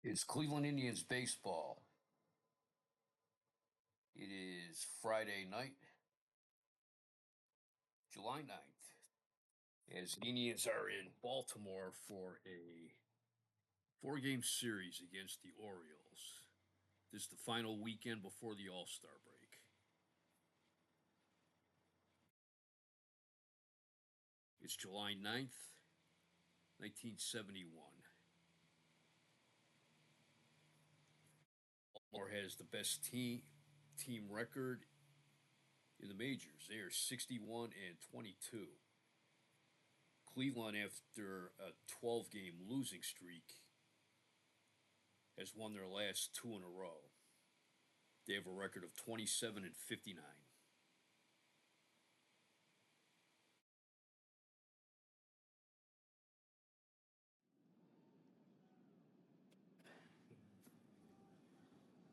It's Cleveland Indians baseball. It is Friday night, July 9th, as the Indians are in Baltimore for a four-game series against the Orioles. This is the final weekend before the All-Star break. It's July 9th, 1971. Baltimore has the best team record in the majors. They are 61 and 22. Cleveland, after a 12-game losing streak, has won their last two in a row. They have a record of 27 and 59.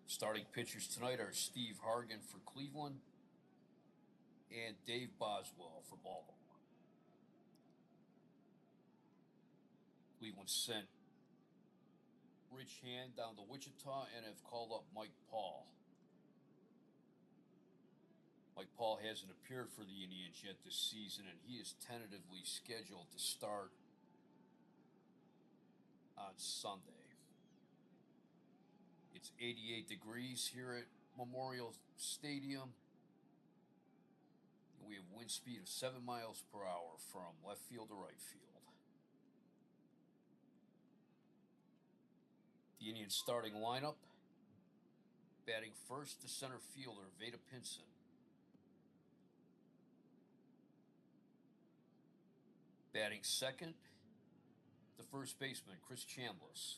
Starting pitchers tonight are Steve Hargan for Cleveland and Dave Boswell for Baltimore. Cleveland sent Rich Hand down to Wichita and have called up Mike Paul. Mike Paul hasn't appeared for the Indians yet this season, and he is tentatively scheduled to start on Sunday. It's 88 degrees here at Memorial Stadium. We have wind speed of 7 miles per hour from left field to right field. The Indians starting lineup: batting first, the center fielder, Veda Pinson. Batting second, the first baseman, Chris Chambliss.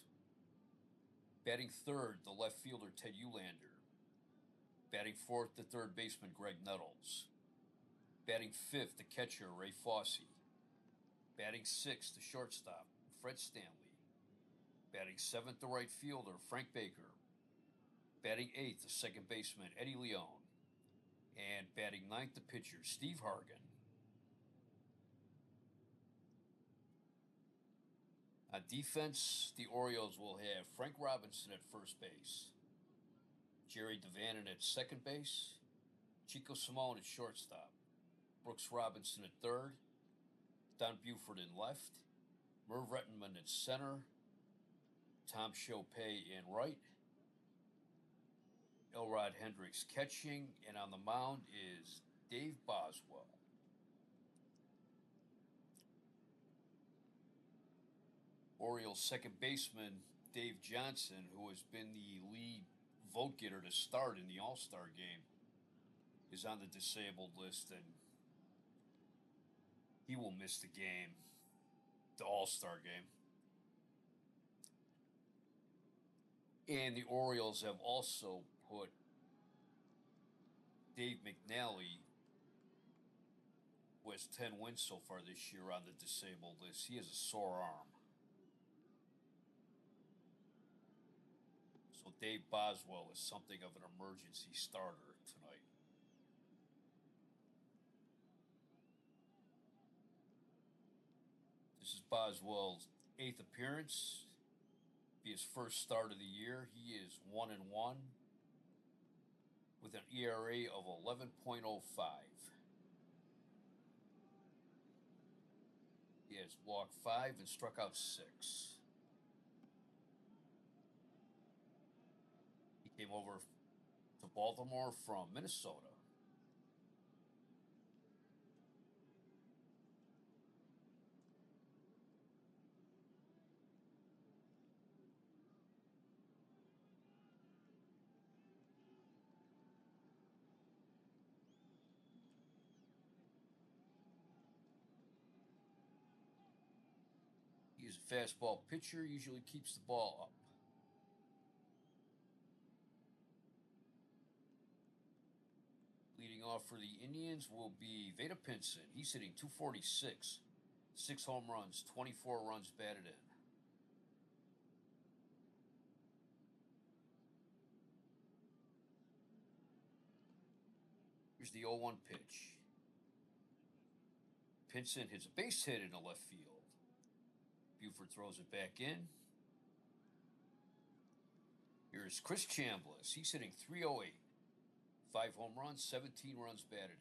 Batting third, the left fielder, Ted Uhlaender. Batting fourth, the third baseman, Greg Nettles. Batting fifth, the catcher, Ray Fosse. Batting sixth, the shortstop, Fred Stanley. Batting seventh, the right fielder, Frank Baker. Batting eighth, the second baseman, Eddie Leone. And batting ninth, the pitcher, Steve Hargan. On defense, the Orioles will have Frank Robinson at first base, Jerry Devannon at second base, Chico Simone at shortstop, Brooks Robinson at third, Don Buford in left, Merv Rettenman at center, Tom Chopay in right, Elrod Hendricks catching, and on the mound is Dave Boswell. Orioles second baseman Dave Johnson, who has been the lead vote getter to start in the All-Star game, is on the disabled list, and he will miss the All-Star game. And the Orioles have also put Dave McNally, who has 10 wins so far this year, on the disabled list. He has a sore arm. So Dave Boswell is something of an emergency starter tonight. This is Boswell's eighth appearance. Be his first start of the year. He is 1-1 with an ERA of 11.05. He has walked 5 and struck out 6. He came over to Baltimore from Minnesota. He is a fastball pitcher, usually keeps the ball up. Leading off for the Indians will be Veda Pinson. He's hitting .246, 6 home runs, 24 runs batted in. Here's the 0-1 pitch. Pinson hits a base hit into left field. Buford throws it back in. Here's Chris Chambliss. He's hitting 308. 5 home runs, 17 runs batted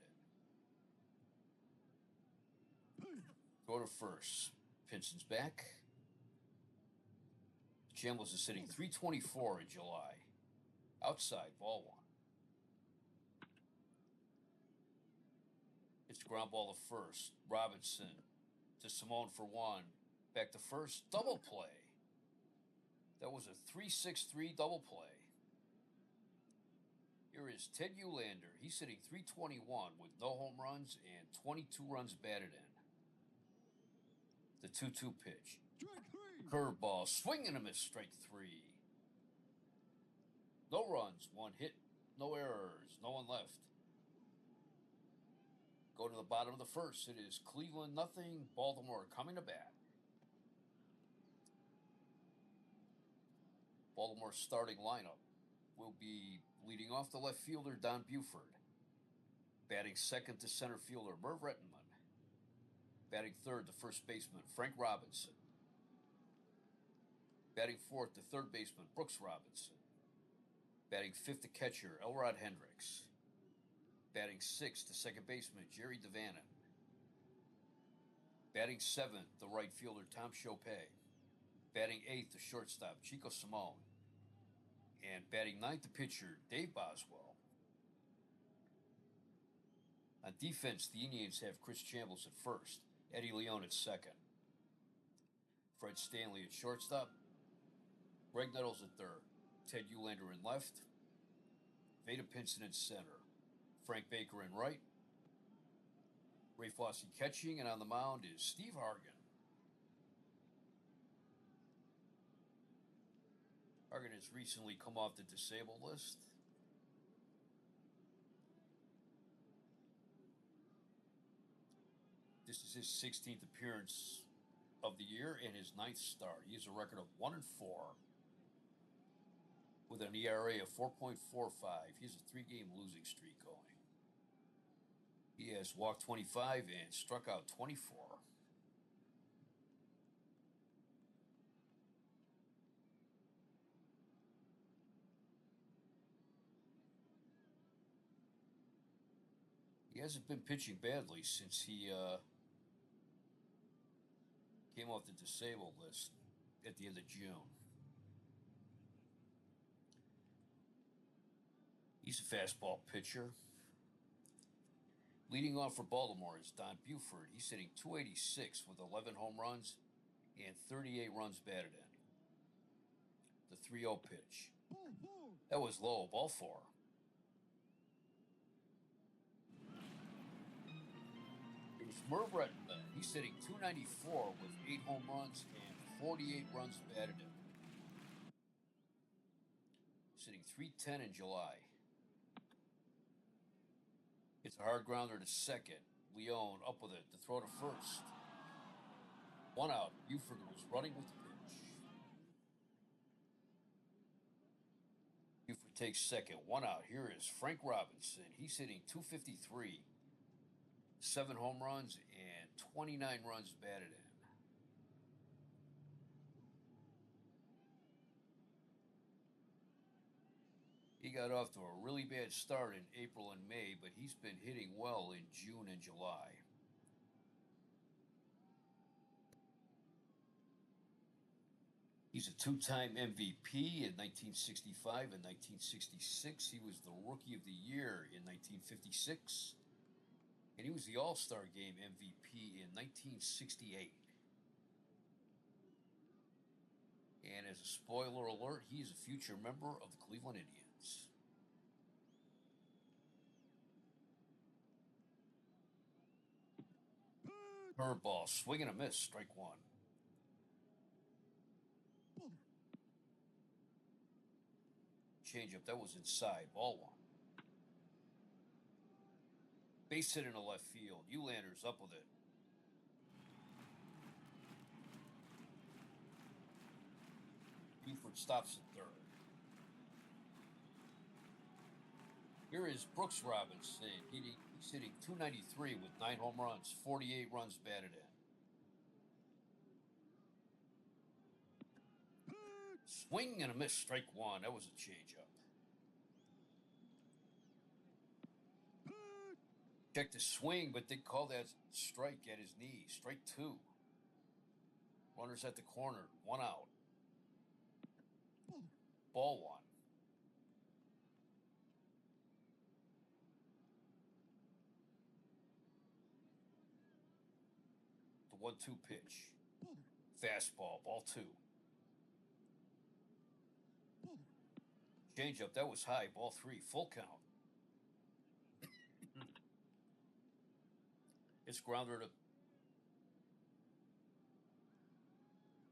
in. Go to first. Pinson's back. Chambliss is hitting 324 in July. Outside, ball one. It's ground ball to first. Robinson to Simone for one. Back to first. Double play. That was a 3-6-3 double play. Here is Ted Uhlaender. He's hitting 321 with no home runs and 22 runs batted in. The 2-2 pitch. Curveball. Swing and a miss. Strike three. No runs. One hit. No errors. No one left. Go to the bottom of the first. It is Cleveland nothing. Baltimore coming to bat. Baltimore's starting lineup will be leading off the left fielder, Don Buford. Batting second to center fielder, Merv Rettenman. Batting third to first baseman, Frank Robinson. Batting fourth to third baseman, Brooks Robinson. Batting fifth to catcher, Elrod Hendricks. Batting sixth to second baseman, Jerry Devannon. Batting seventh, the right fielder, Tom Chopay. Batting eighth, the shortstop, Chico Simone. And batting ninth, the pitcher, Dave Boswell. On defense, the Indians have Chris Chambliss at first, Eddie Leon at second, Fred Stanley at shortstop, Greg Nettles at third, Ted Uhlaender in left, Vada Pinson in center, Frank Baker in right, Ray Fosse catching, and on the mound is Steve Hargan. Hargan has recently come off the disabled list. This is his 16th appearance of the year and his 9th start. He has a record of 1-4 with an ERA of 4.45. He has a 3-game losing streak going. He has walked 25 and struck out 24. He hasn't been pitching badly since he came off the disabled list at the end of June. He's a fastball pitcher. Leading off for Baltimore is Don Buford. He's hitting 286 with 11 home runs and 38 runs batted in. The 3-0 pitch. That was low, ball four. Here's Merv Rettenman. He's hitting 294 with 8 home runs and 48 runs batted in. He's hitting 310 in July. It's a hard grounder to second. Leon up with it to throw to first. 1 out. Buford was running with the pitch. Buford takes second. 1 out. Here is Frank Robinson. He's hitting 253. 7 home runs and 29 runs batted in. He got off to a really bad start in April and May, but he's been hitting well in June and July. He's a 2-time MVP in 1965 and 1966. He was the Rookie of the Year in 1956. And he was the All-Star Game MVP in 1968. And as a spoiler alert, he is a future member of the Cleveland Indians. Curveball, swing and a miss, strike one. Changeup, that was inside, ball one. Base hit in the left field. Uhlaender's up with it. Buford stops at third. Here is Brooks Robinson. He's hitting 293 with 9 home runs, 48 runs batted in. Swing and a miss, strike one. That was a changeup. Checked the swing, but they called that strike at his knee. Strike two. Runners at the corner, one out. Ball one. The 1-2 pitch. Fastball, ball two. Changeup, that was high, ball three, full count. It's grounder to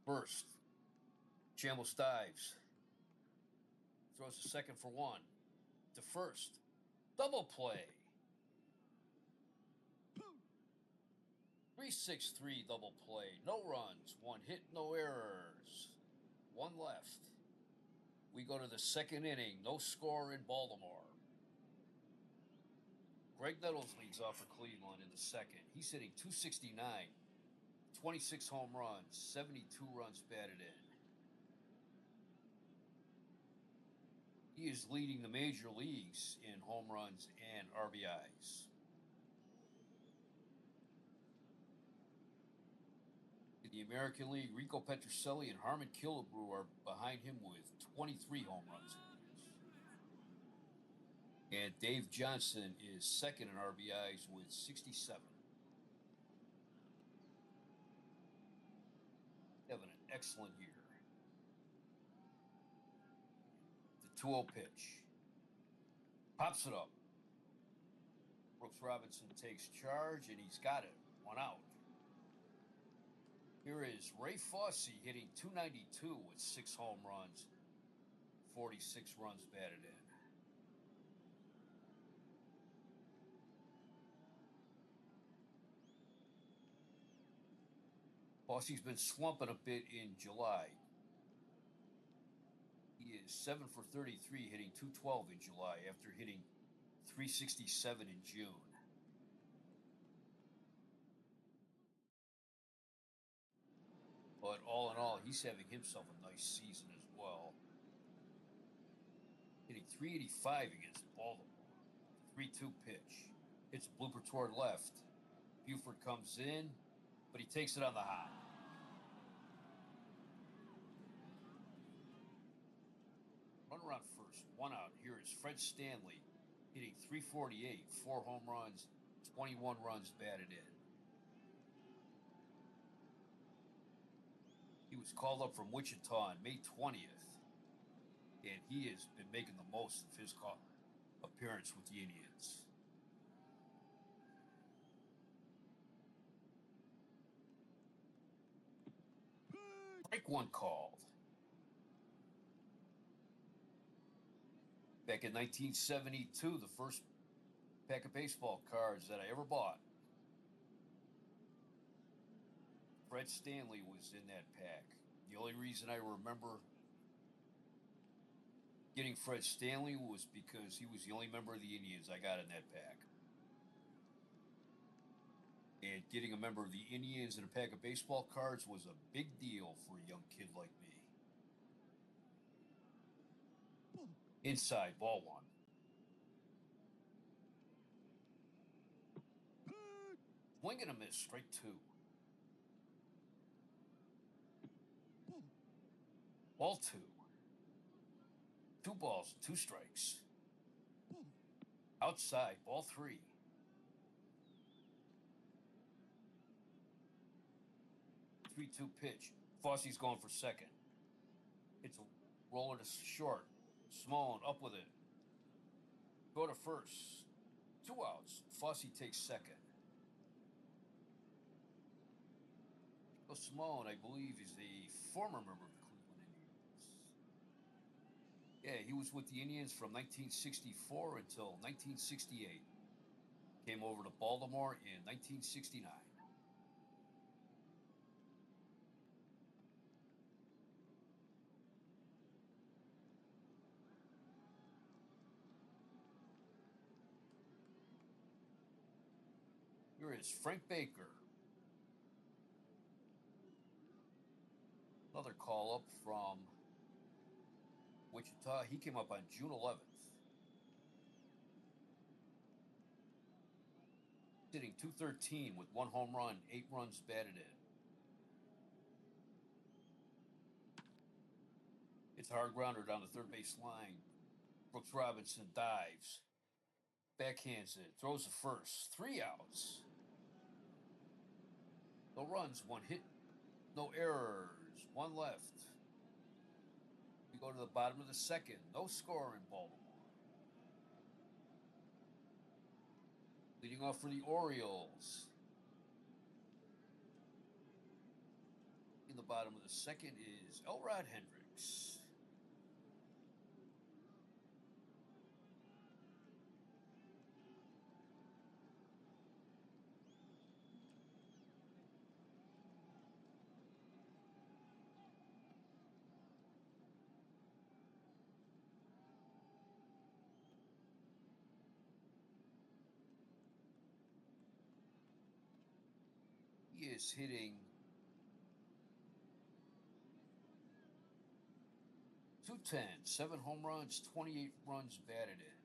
first. Chambliss dives. Throws a second for one. To first. Double play. 3-6-3 double play. No runs, one hit, no errors. One left. We go to the second inning. No score in Baltimore. Greg Nettles leads off for Cleveland in the second. He's hitting .269, 26 home runs, 72 runs batted in. He is leading the major leagues in home runs and RBIs. In the American League, Rico Petrocelli and Harmon Killebrew are behind him with 23 home runs. And Dave Johnson is second in RBIs with 67. Having an excellent year. The 2-0 pitch. Pops it up. Brooks Robinson takes charge, and he's got it. One out. Here is Ray Fosse hitting .292 with 6 home runs, 46 runs batted in. Fosse's been slumping a bit in July. He is 7 for 33, hitting .212 in July after hitting .367 in June. But all in all, he's having himself a nice season as well. Hitting .385 against Baltimore. 3-2 pitch. Hits a blooper toward left. Buford comes in, but he takes it on the hop. Runner on first, one out. Here is Fred Stanley hitting .348, 4 home runs, 21 runs batted in. He was called up from Wichita on May 20th, and he has been making the most of his appearance with the Indians. Strike one called. Back in 1972, the first pack of baseball cards that I ever bought, Fred Stanley was in that pack. The only reason I remember getting Fred Stanley was because he was the only member of the Indians I got in that pack. And getting a member of the Indians in a pack of baseball cards was a big deal for a young kid like me. Inside, ball one. Swing and a miss, strike two. Ball two. 2 balls, 2 strikes. Outside, ball three. 3-2 pitch. Fosse's going for second. It's a roller to short. Smolin up with it. Go to first. 2 outs. Fosse takes second. Smolin, I believe, is a former member of the Cleveland Indians. Yeah, he was with the Indians from 1964 until 1968. Came over to Baltimore in 1969. Here is Frank Baker. Another call up from Wichita. He came up on June 11th. Hitting .213 with 1 home run, 8 runs batted in. It's a hard grounder down the third base line. Brooks Robinson dives. Backhands it. Throws the first. 3 outs. No runs, 1 hit. No errors. 1 left. We go to the bottom of the second. No score in Baltimore. Leading off for the Orioles. In the bottom of the second is Elrod Hendricks. He is hitting .210, 7 home runs, 28 runs batted in.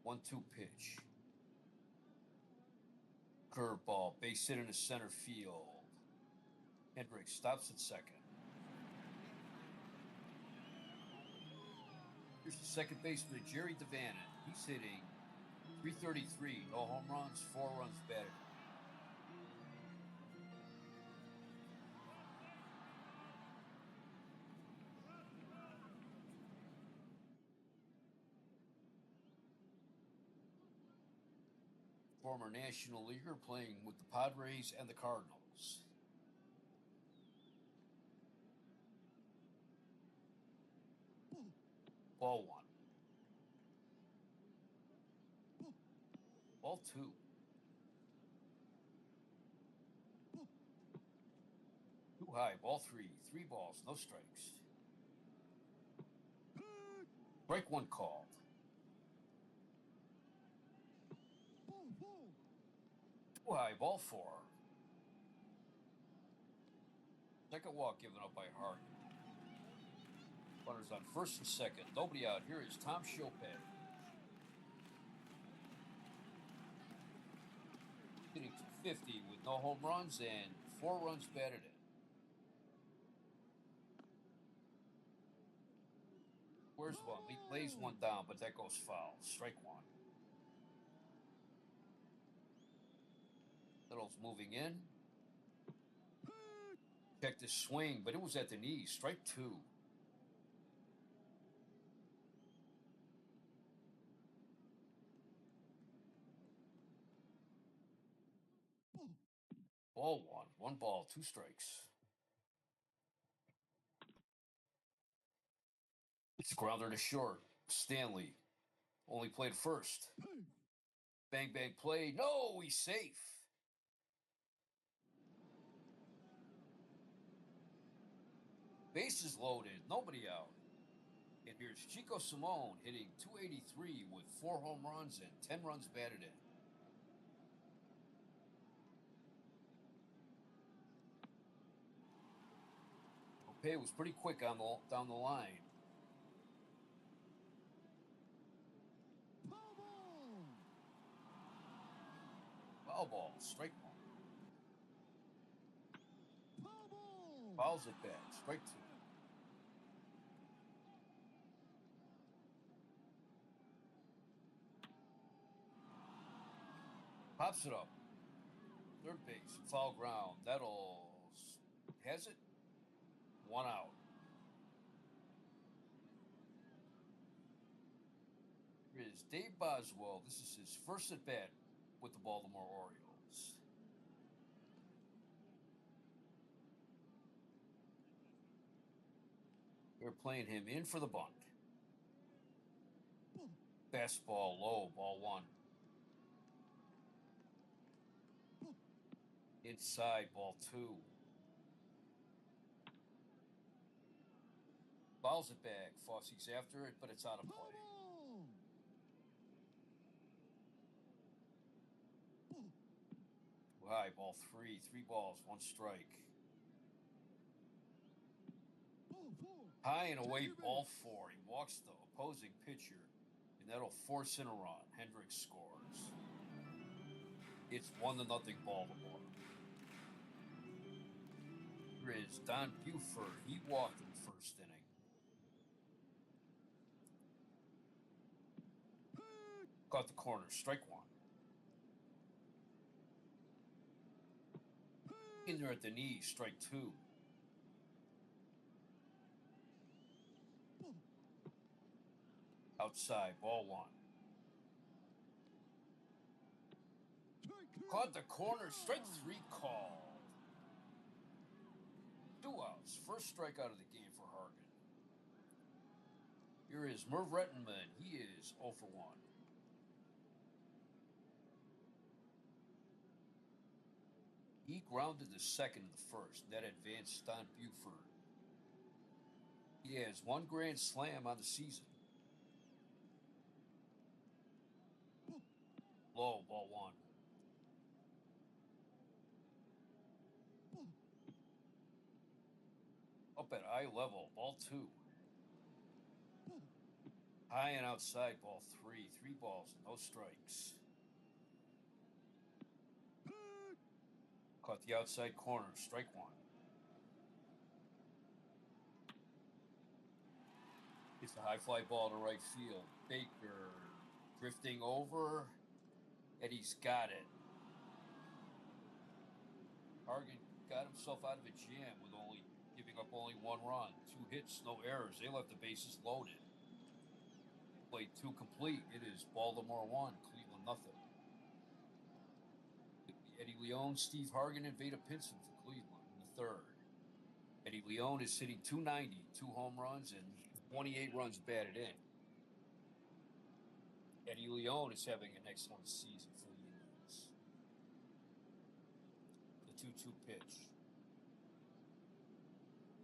One-two pitch. Curveball, base hit into center field. Hendricks stops at second. Here's the second baseman, Jerry Devannon. He's hitting .333, no home runs, 4 runs batted. Former National Leaguer playing with the Padres and the Cardinals. Ball 1. Ball 2. Too high. Ball 3. 3 balls, no strikes. Strike 1 called. Too high. Ball 4. Second walk given up by Hart. Runners on first and second. Nobody out. Here is Tom Chopin. Hitting .250 with no home runs and 4 runs batted in. Where's one? He lays one down, but that goes foul. Strike 1. Little's moving in. Checked his swing, but it was at the knees. Strike 2. Ball 1. 1 ball, 2 strikes. It's a grounder to short. Stanley only played first. Bang, bang play. No, he's safe. Bases loaded. Nobody out. And here's Chico Simone hitting .283 with 4 home runs and 10 runs batted in. Opay was pretty quick on down the line. Foul ball, strike 1. Fouls it back, strike 2. Pops it up. Third base, foul ground. Has it. 1 out. Here is Dave Boswell. This is his first at bat with the Baltimore Orioles. They're playing him in for the bunt. Fastball low, ball 1. Inside, ball 2. Fouls it back. Fosse's after it, but it's out of play. High, ball three. 3 balls, 1 strike. High and away, ball 4. He walks the opposing pitcher, and that'll force in a run. Hendricks scores. It's 1-0 Baltimore. Here is Don Buford. He walked in the first inning. Caught the corner, strike 1. In there at the knee, strike 2. Outside, ball 1. Caught the corner, strike 3 called. 2 outs, first strikeout of the game for Hargan. Here is Merv Rettenman. He is 0 for 1. He grounded the second in the first. That advanced Don Buford. He has 1 grand slam on the season. Low, ball 1. Up at eye level, ball 2. High and outside, ball 3. 3 balls, no strikes. Caught the outside corner, strike 1. It's a high fly ball to right field. Baker drifting over, and he's got it. Hargan got himself out of a jam with giving up only 1 run. 2 hits, no errors. They left the bases loaded. Played 2 complete. It is Baltimore 1, Cleveland nothing. Eddie Leon, Steve Hargan, and Vada Pinson for Cleveland in the third. Eddie Leon is hitting .290, 2 home runs, and 28 runs batted in. Eddie Leon is having an excellent season for the Indians. The 2-2 pitch.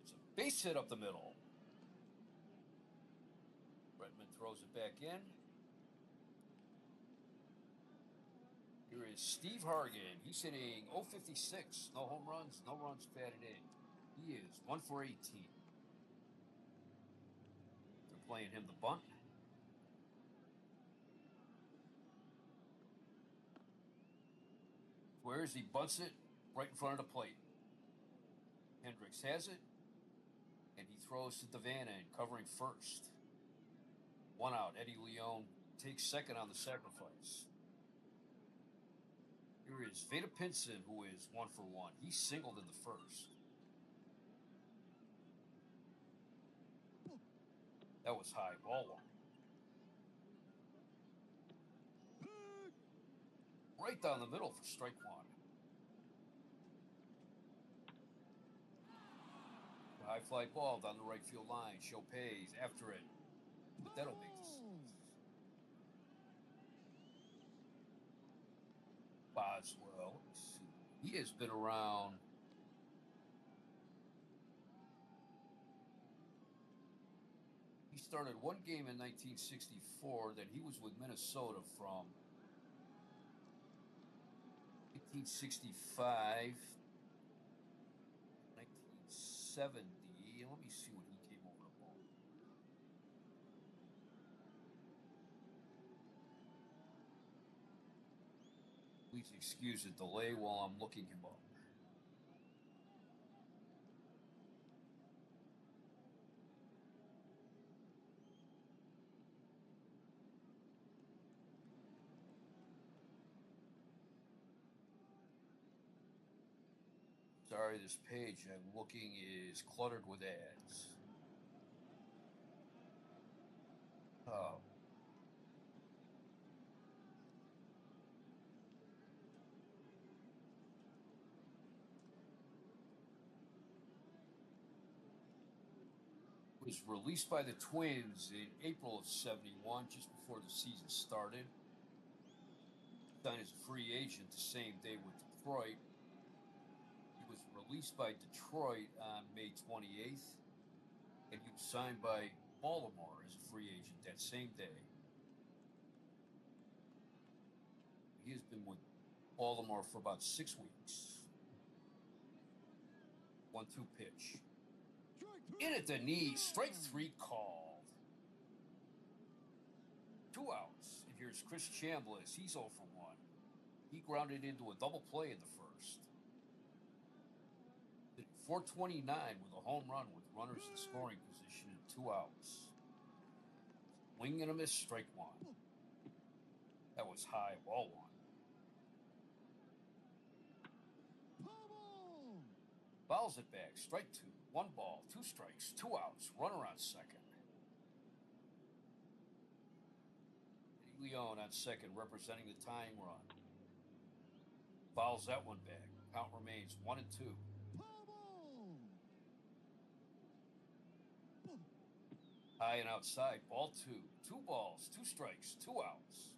It's a base hit up the middle. Redmond throws it back in. Here is Steve Hargan. He's hitting .056. No home runs, no runs batted in. He is 1 for 18. They're playing him the bunt. Where's he bunts it right in front of the plate. Hendricks has it, and he throws to Devanna covering first. 1 out. Eddie Leon takes second on the sacrifice. Here is Vada Pinson, who is 1 for 1. He singled in the first. That was high, ball 1. Right down the middle for strike 1. High fly ball down the right field line. Chopez after it. But that'll make the Boswell. He has been around. He started 1 game in 1964. Then he was with Minnesota from 1965, 1970. Let me see when he came over the ball. Please excuse the delay while I'm looking him up. Sorry, this page I'm looking is cluttered with ads. Was released by the Twins in April of '71, just before the season started. Signed as a free agent the same day with Detroit. He was released by Detroit on May 28th, and he was signed by Baltimore as a free agent that same day. He has been with Baltimore for about 6 weeks. 1-2 pitch. In at the knee, strike 3 called. 2 outs. And here's Chris Chambliss. He's 0 for 1. He grounded into a double play in the first. 429 with a home run with runners in scoring position and 2 outs. Swing and a miss, strike 1. That was high, ball 1. Fouls it back, strike 2. 1 ball, 2 strikes, 2 outs, runner on second. Eddie Leon on second, representing the tying run. Fouls that one back. Count remains 1-2. High and outside, ball 2. 2 balls, 2 strikes, 2 outs.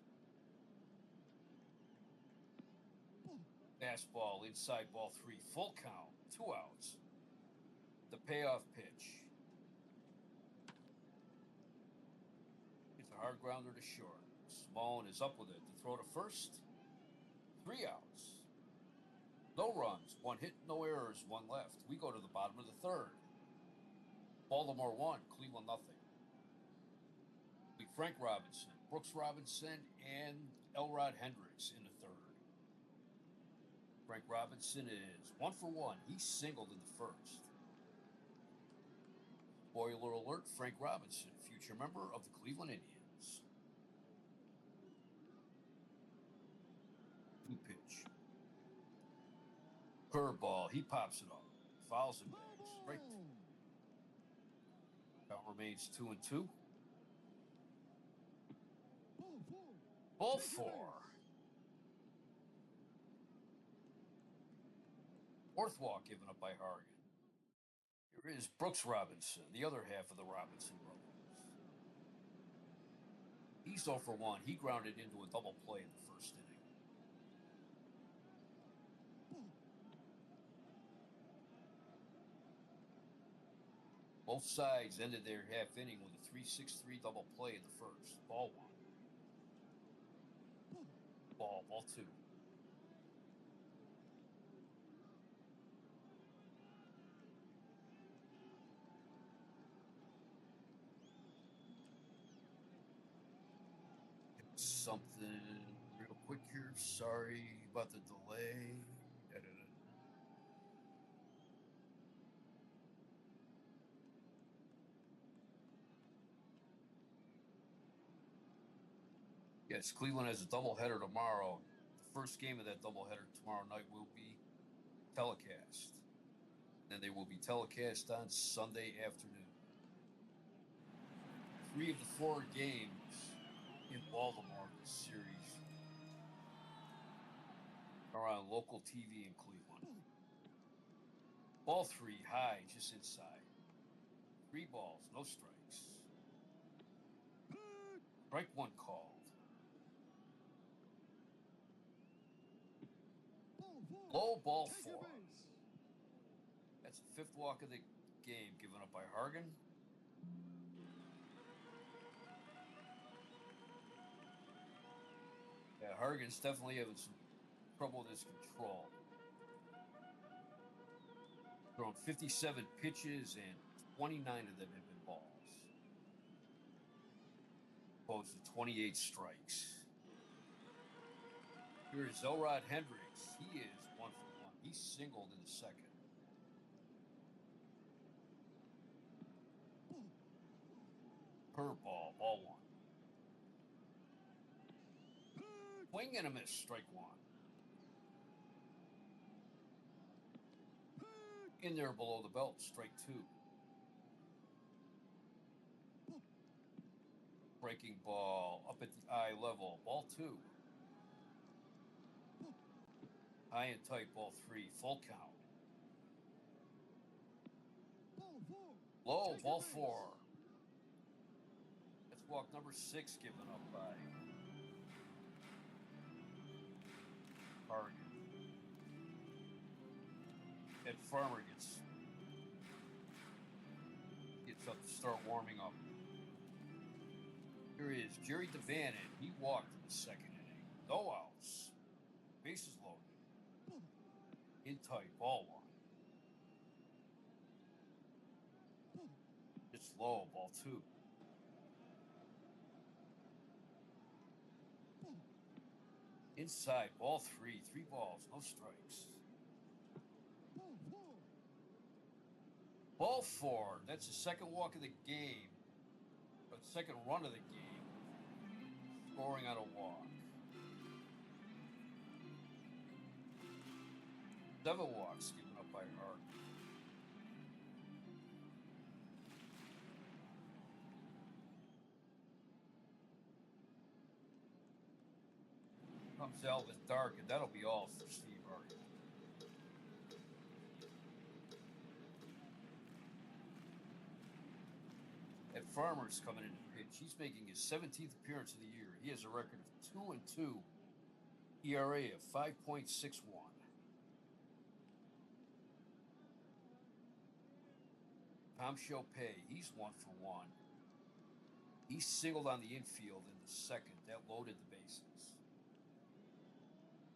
Fastball, inside ball 3, full count, 2 outs. The payoff pitch. It's a hard grounder to short. Smallin is up with it to throw to first. 3 outs. No runs, 1 hit, no errors, 1 left. We go to the bottom of the third. Baltimore 1, Cleveland nothing. Frank Robinson, Brooks Robinson, and Elrod Hendricks in the third. Frank Robinson is 1 for 1. He singled in the first. Spoiler alert, Frank Robinson, future member of the Cleveland Indians. 2 pitch. Curveball, he pops it up. Fouls it back. Strike 2. Count remains 2-2. Ball 4. Fourth walk given up by Hargan. Here is Brooks Robinson, the other half of the Robinson brothers. He's 0 for 1. He grounded into a double play in the first inning. Both sides ended their half inning with a 3-6-3 double play in the first. Ball 1. Ball 2. Something real quick here. Sorry about the delay. Yes, Cleveland has a doubleheader tomorrow. The first game of that doubleheader tomorrow night will be telecast. Then they will be telecast on Sunday afternoon. 3 of the 4 games in Baltimore this series are on local TV in Cleveland. Ball 3, high, just inside. 3 balls, no strikes. Strike 1 called. Low, ball 4. That's the 5th walk of the game given up by Hargan. Yeah, Hargan's definitely having some trouble with his control. Thrown 57 pitches and 29 of them have been balls. Opposed to 28 strikes. Here is Elrod Hendricks. He is 1 for 1. He singled in the second. Curveball, ball 1. Swing and a miss, strike 1. In there below the belt, strike 2. Breaking ball up at the eye level, ball 2. High and tight, ball 3, full count. Low, ball 4. That's walk number 6 given up by Hargan. Ed Farmer gets up to start warming up. Here is Jerry Devannon. He walked in the second inning. No outs. Bases loaded. tight, ball one. It's low, ball two. Inside, ball three. 3 balls, no strikes. Ball four. That's the second walk of the game. Or the second run of the game. Scoring on a walk. 7 walks given up by Hart. Comes Alvin Dark, and that'll be all for Steve Hart. Ed Farmer's coming in to pitch. He's making his 17th appearance of the year. He has a record of 2-2, ERA of 5.61. Tom Chopay, he's 1 for 1. He singled on the infield in the second. That loaded the bases.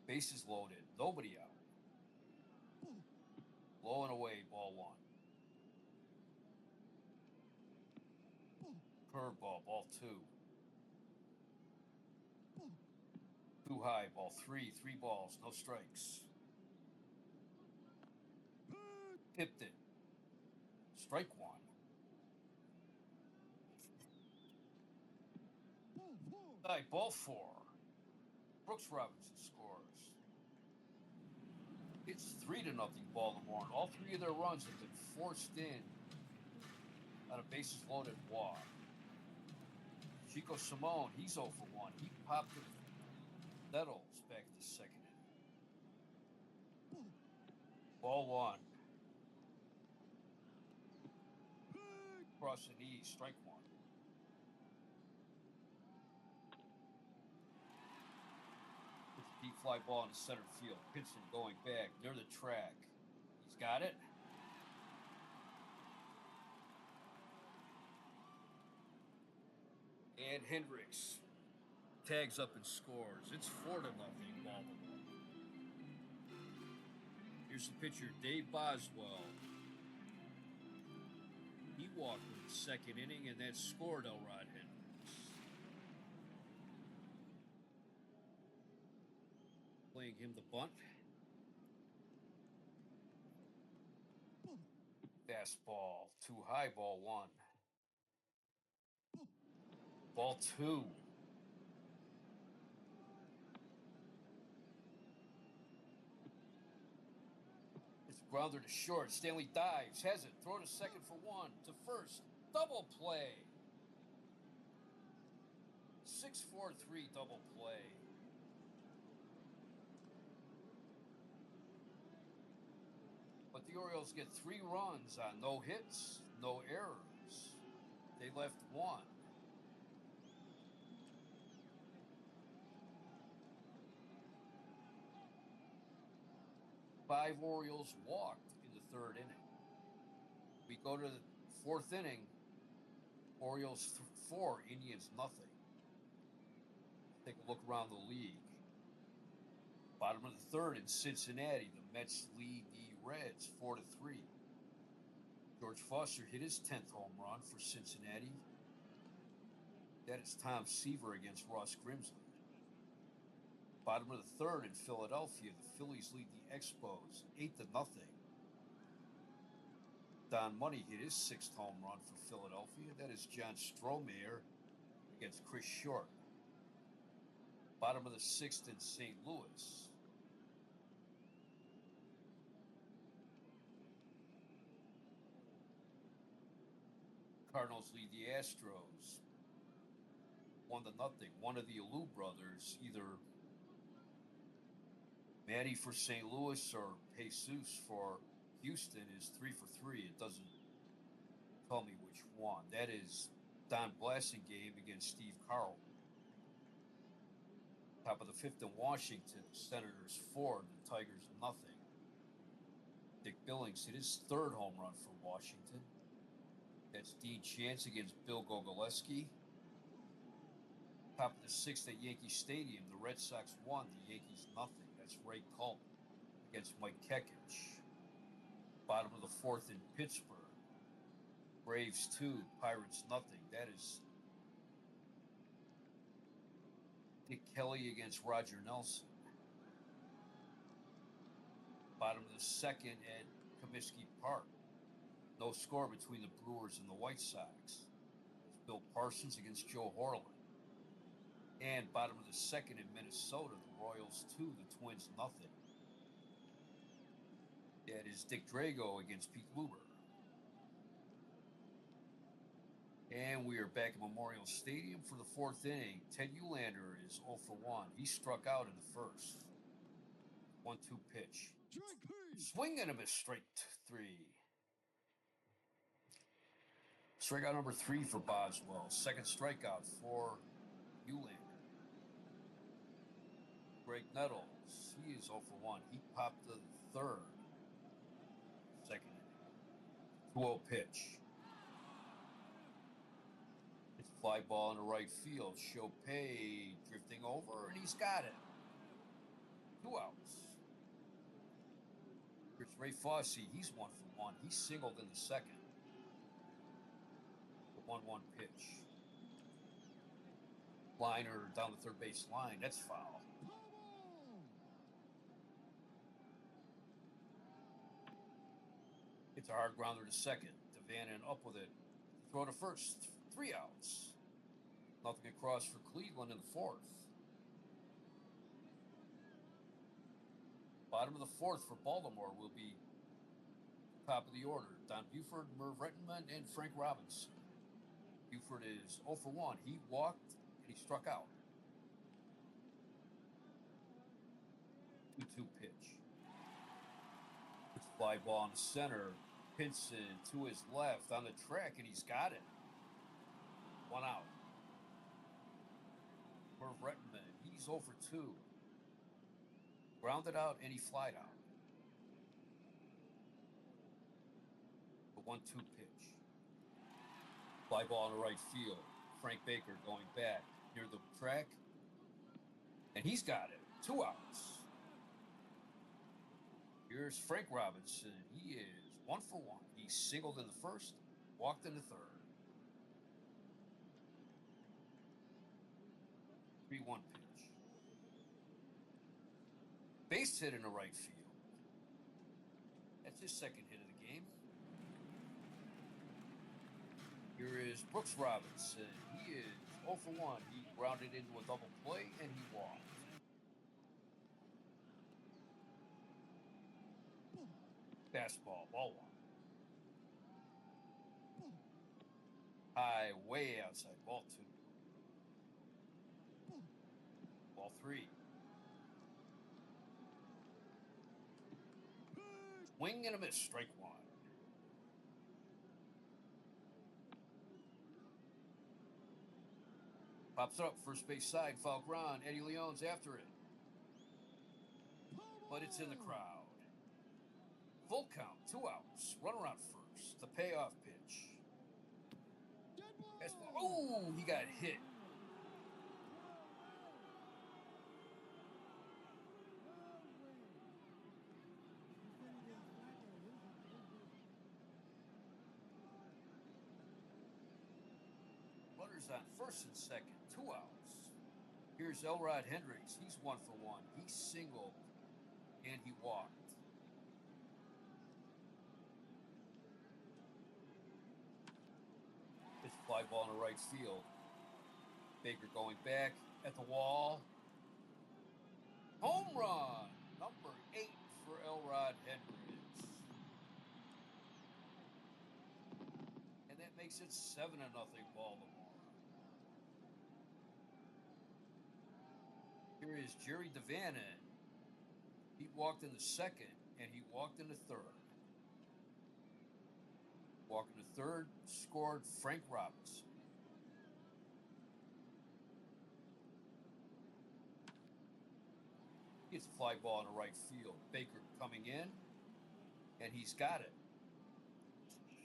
Bases loaded, nobody out. Blowing away, ball one. Curveball, ball two. Too high, ball three. 3 balls, no strikes. Tipped it. Strike one. All right, ball four. Brooks Robinson scores. It's 3-0 Baltimore, and all 3 of their runs have been forced in on a bases loaded walk. Chico Simone, he's 0 for 1. He popped the Nettles back to the second inning. Ball one. Cross the knees, strike one. It's a deep fly ball in the center field. Pinson going back near the track. He's got it. And Hendricks tags up and scores. It's 4-0 Baltimore. Here's the pitcher, Dave Boswell. He walked in the second inning, and that scored Elrod Hendricks. Playing him the bunt. Fastball, too high, ball one. Ball two. It's grounded to short. Stanley dives, has it, throw to second for 1, to first. Double play. 6-4-3 double play. But the Orioles get 3 runs on no hits, no errors. They left 1. Five Orioles walked in the third inning. We go to the fourth inning. Orioles 4, Indians nothing. Take a look around the league. Bottom of the third in Cincinnati, the Mets lead the Reds 4-3. George Foster hit his 10th home run for Cincinnati. That is Tom Seaver against Ross Grimsley. Bottom of the third in Philadelphia, the Phillies lead the Expos 8-0. Don Money hit his 6th home run for Philadelphia. That is John Strohmeyer against Chris Short. Bottom of the 6th in St. Louis. Cardinals lead the Astros 1-0. One of the Alou brothers, either Matty for St. Louis or Jesus for Houston, is 3 for 3. It doesn't tell me which one. That is Don Blasingame against Steve Carl. Top of the 5th in Washington, Senators 4, the Tigers nothing. Dick Billings hit his 3rd home run for Washington. That's Dean Chance against Bill Gogolewski. Top of the 6th at Yankee Stadium, the Red Sox won, the Yankees nothing. That's Ray Culp against Mike Kekich. Bottom of the fourth in Pittsburgh. Braves 2, Pirates nothing. That is Dick Kelly against Roger Nelson. Bottom of the second at Comiskey Park. No score between the Brewers and the White Sox. Bill Parsons against Joe Horland. And bottom of the second in Minnesota, the Royals 2, the Twins nothing. That is Dick Drago against Pete Luber. And we are back at Memorial Stadium for the fourth inning. Ted Uhlaender is 0 for 1. He struck out in the first. 1-2 pitch. Swing and a miss, strike 3. Strikeout number 3 for Boswell. Second strikeout for Uhlaender. Greg Nettles, he is 0 for 1. He popped the third. Second inning. 2-0 pitch. It's a fly ball into right field. Chopay drifting over, and he's got it. 2 outs. Here's Ray Fosse. He's 1 for 1. He singled in the second. The 1-1 pitch. Liner down the third base line. That's foul. It's a hard grounder to second. Devannon up with it. Throw to first. 3 outs. Nothing across for Cleveland in the fourth. Bottom of the fourth for Baltimore will be top of the order. Don Buford, Merv Rettenman, and Frank Robinson. Buford is 0 for 1. He walked and he struck out. 2-2 pitch. It's a fly ball in the center. Pinson to his left on the track, and he's got it. 1 out. Merv Rettenman, he's 0 for 2. Grounded out, and he flied out. The 1-2 pitch. Fly ball in the right field. Frank Baker going back near the track, and he's got it. 2 outs. Here's Frank Robinson. He is 1 for 1. He singled in the first, walked in the third. 3-1 pitch. Base hit in the right field. That's his second hit of the game. Here is Brooks Robinson. He is 0 for 1. He grounded into a double play, and he walked. Fastball, ball 1. High, way outside, ball 2. Ball 3. Swing and a miss, strike 1. Pops up, first base side, foul ground. Eddie Leon's after it. But it's in the crowd. Full count, 2 outs. Runner on first. The payoff pitch. Oh, he got hit. Runners on first and second, 2 outs. Here's Elrod Hendricks. He's 1 for 1. He singled and he walked. It's a fly ball in the right field. Baker going back at the wall. Home run, number 8 for Elrod Hendricks. And that makes it 7-0 Baltimore. Here is Jerry Devannon. He walked in the second, and he walked in the third. Walked in the third, scored Frank Robinson. Gets a fly ball in the right field. Baker coming in, and he's got it.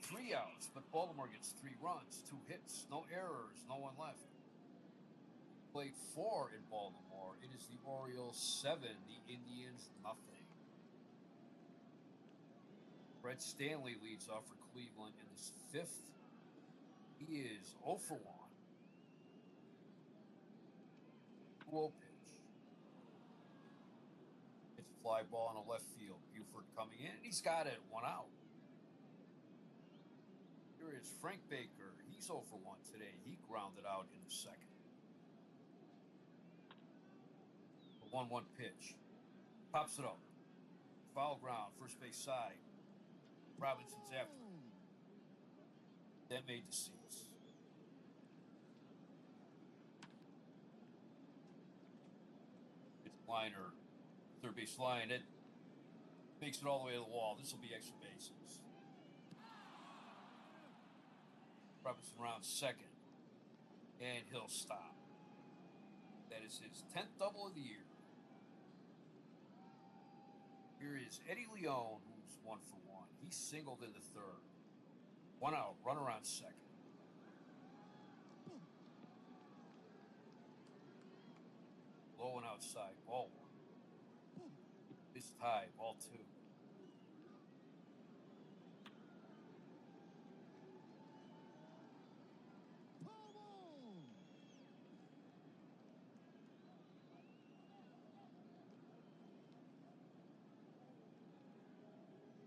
3 outs, but Baltimore gets 3 runs, 2 hits, no errors, no one left. Played 4 in Baltimore. It is the Orioles 7, the Indians nothing. Brett Stanley leads off for Cleveland in this fifth. He is 0 for 1. 2-0 pitch. It's a fly ball in the left field. Buford coming in. He's got it. 1 out. Here is Frank Baker. He's 0 for 1 today. He grounded out in the second. The 1-1 pitch. Pops it up. Foul ground. First base side. Robinson's after him. That made the seats. It's liner. Third base line. It makes it all the way to the wall. This will be extra bases. Robinson rounds second. And he'll stop. That is his 10th double of the year. Here is Eddie Leone, who's 1 for 1. He singled in the third. 1 out, runner on second. Low and outside, ball 1. This tie, ball 2.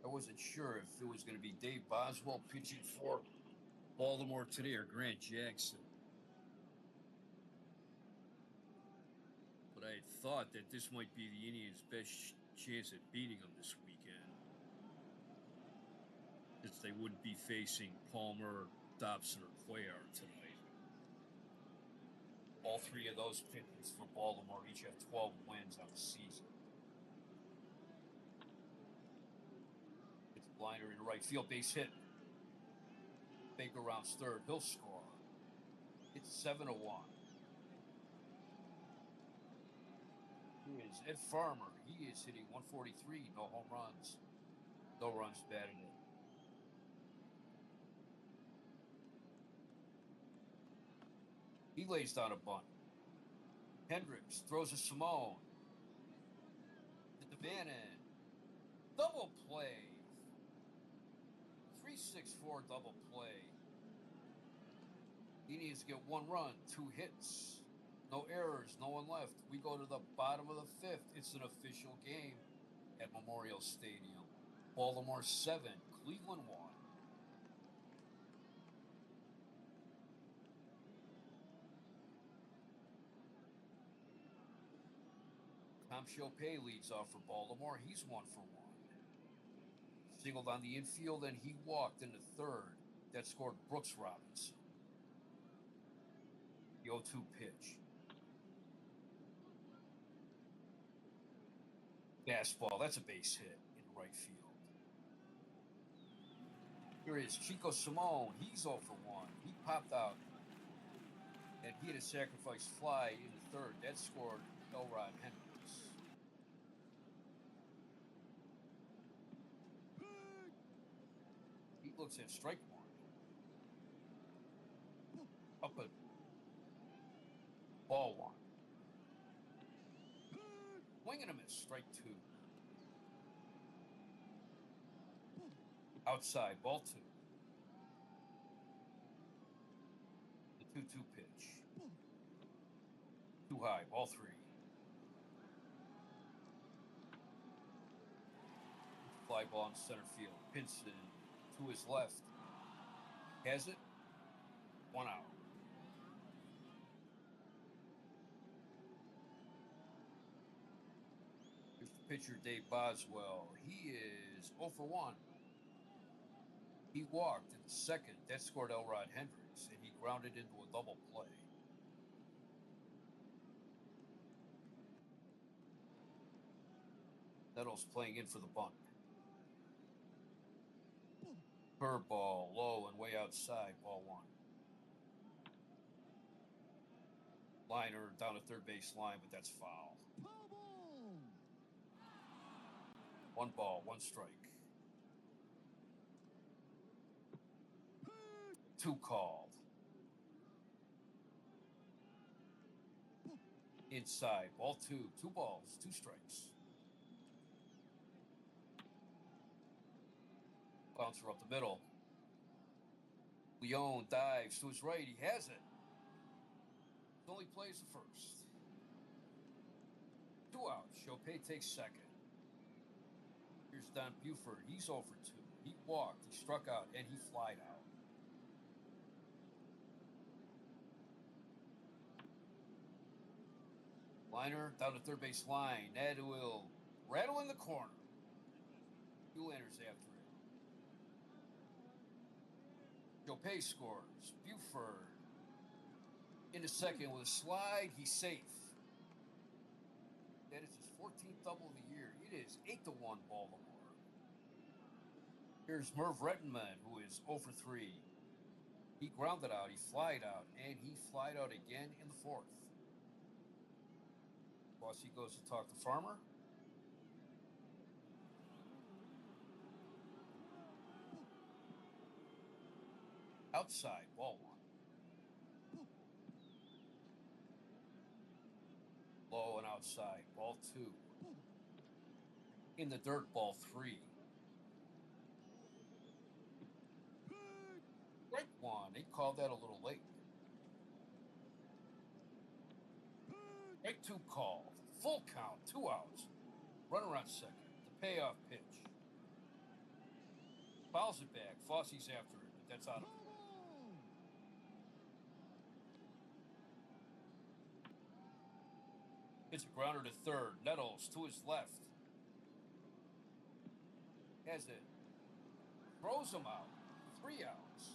I wasn't sure if it was going to be Dave Boswell pitching for Baltimore today or Grant Jackson. But I thought that this might be the Indians' best chance at beating them this weekend, since they wouldn't be facing Palmer, Dobson, or Cuellar tonight. All three of those pitchers for Baltimore each have 12 wins on the season. It's a liner in right field, base hit. Baker rounds third. He'll score. It's 7-1. Here is Ed Farmer. He is hitting 143. No home runs. No runs batted in. He lays down a bunt. Hendricks throws a Simone. The van end. Double play. 3-6-4 double play. Indians get 1 run, 2 hits. No errors, no one left. We go to the bottom of the 5th. It's an official game at Memorial Stadium. Baltimore 7, Cleveland 1. Tom Chopay leads off for Baltimore. He's 1 for 1. Singled on the infield, and he walked in the third. That scored Brooks Robinson. The 0-2 pitch. Fastball. That's a base hit in right field. Here is Chico Simone. He's 0 for 1. He popped out, and he had a sacrifice fly in the third. That scored Elrod Hendricks. He looks at strike 1. Up a ball 1. Swing and a miss. Strike 2. Outside, ball 2. The 2-2 pitch. Too high, ball 3. Fly ball in center field. Pinson to his left. Has it. 1 out. Here's the pitcher, Dave Boswell. He is 0 for 1. He walked in the second. That scored Elrod Hendricks, and he grounded into a double play. Nettles playing in for the bunt. Curveball, low and way outside, ball 1. Liner down the third base line, but that's foul. 1 ball, 1 strike. 2 called. Inside, ball 2. 2 balls, 2 strikes. Bouncer up the middle. Leone dives to his right. He has it. Only plays the first. 2 outs. Chopay takes second. Here's Don Buford. He's 0 for 2. He walked, he struck out, and he flied out. Liner down the third base line. That will rattle in the corner. Eulander's after it. Chopay scores. Buford into second with a slide. He's safe. That is his 14th double of the year. It is 8-1 Baltimore. Here's Merv Rettenman, who is 0 for 3. He grounded out, he flied out, and he flied out again in the fourth. Bossy goes to talk to Farmer. Outside, ball 1. Low and outside, ball 2. In the dirt, ball 3. Right 1. They called that a little late. Right 2 called. Full count, 2 outs. Runner on second. The payoff pitch. Fouls it back. Fosse's after it, but that's out of it. It's a grounder to third. Nettles to his left. Has it. Throws him out. 3 outs.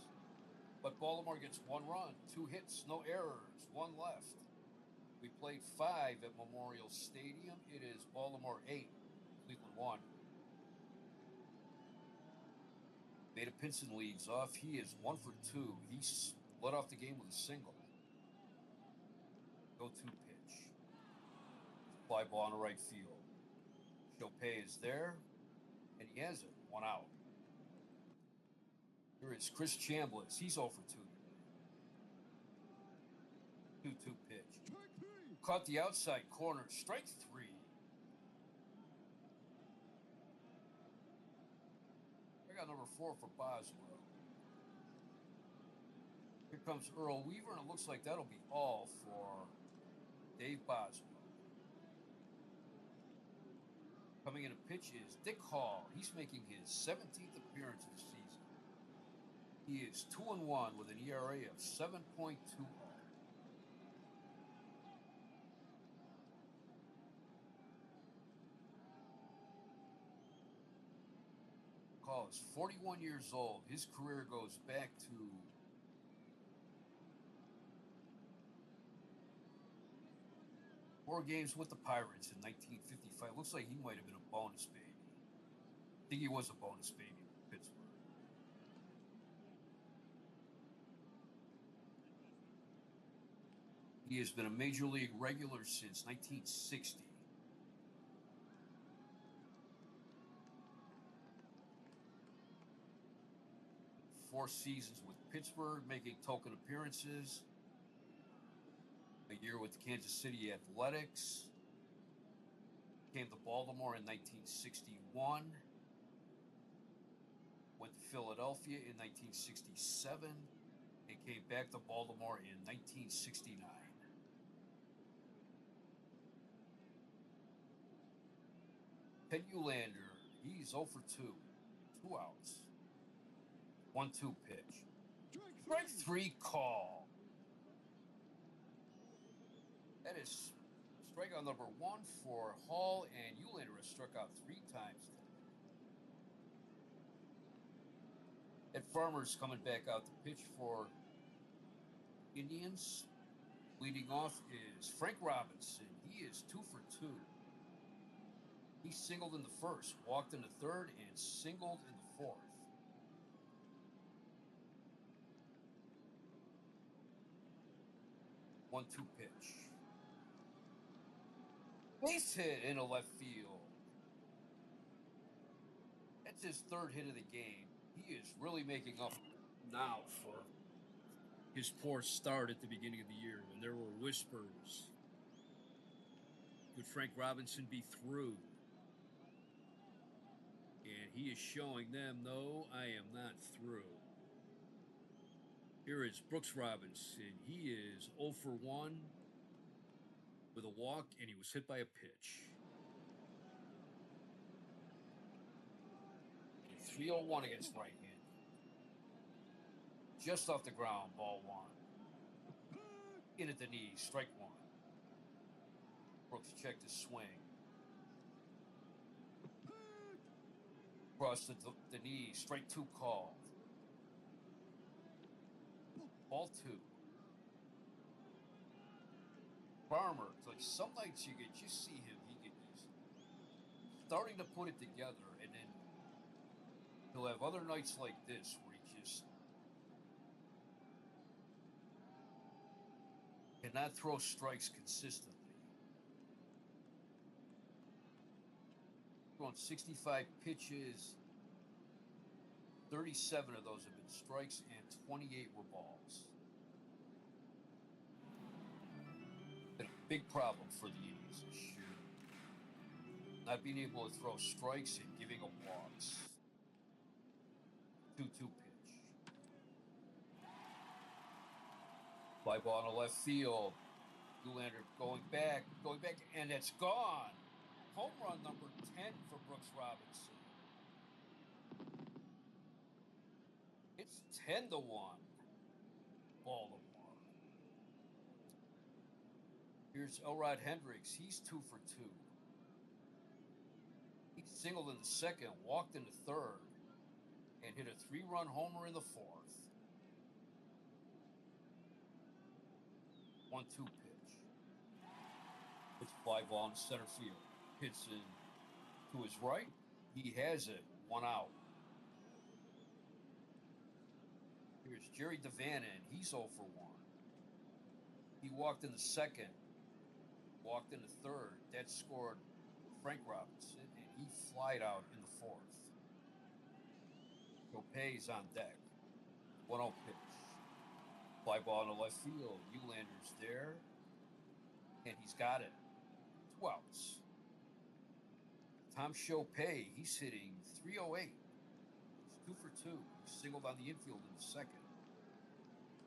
But Baltimore gets 1 run. 2 hits, no errors. 1 left. We played 5 at Memorial Stadium. It is Baltimore 8, Cleveland 1. Beta Pinson leads off. He is 1 for 2. He led off the game with a single. Go-to pitch. Fly ball on the right field. Chopay is there, and he has it. 1 out. Here is Chris Chambliss. He's 0 for 2. 2-2 pitch. Caught the outside corner. Strike 3. I got number 4 for Boswell. Here comes Earl Weaver, and it looks like that'll be all for Dave Boswell. Coming in a pitch is Dick Hall. He's making his 17th appearance this season. He is 2-1 with an ERA of 7.20. Hall is 41 years old. His career goes back to four games with the Pirates in 1955. Looks like he might have been a bonus baby. I think he was a bonus baby in Pittsburgh. He has been a major league regular since 1960. Four seasons with Pittsburgh, making token appearances. A year with Kansas City Athletics. Came to Baltimore in 1961. Went to Philadelphia in 1967. And came back to Baltimore in 1969. Ted Eullander, he's 0 for 2. 2 outs. 1-2 pitch. Strike 3 call. That is strikeout number 1 for Hall, and Eullander has struck out 3 times today. Ed Farmer's coming back out to pitch for Indians. Leading off is Frank Robinson. He is 2 for 2. He singled in the first, walked in the third, and singled in the fourth. One-two pitch. Base hit into left field. That's his 3rd hit of the game. He is really making up now for his poor start at the beginning of the year when there were whispers. Could Frank Robinson be through? And he is showing them, no, I am not through. Here is Brooks Robinson. He is 0 for 1 with a walk, and he was hit by a pitch. 3-0-1 against right-handed. Just off the ground, ball 1. In at the knee, strike 1. Brooks checked his swing. Across the knee, strike 2 called. Ball 2. Farmer, it's like some nights you could just see him. He's starting to put it together, and then he'll have other nights like this where he just cannot throw strikes consistently. Going 65 pitches, 37 of those have been strikes, and 28 were balls. Been a big problem for the Indians this year. Not being able to throw strikes and giving up walks. 2-2 pitch. Fly ball in the left field. Nylander going back, and it's gone. Home run number 10 for Brooks Robinson. It's 10-1. Baltimore. Here's Elrod Hendricks. He's 2 for 2. He singled in the second, walked in the third, and hit a 3-run homer in the fourth. 1-2 pitch. It's a fly ball in center field. Hits in to his right. He has it. 1 out. Here's Jerry Devannon. He's 0 for 1. He walked in the second. Walked in the third. That scored Frank Robinson, and he flied out in the fourth. Gopay's on deck. 1-0 pitch. Fly ball in the left field. Nylander's there, and he's got it. 2 outs. Tom Chopay, he's hitting .308. He's 2 for 2. He singled on the infield in the second.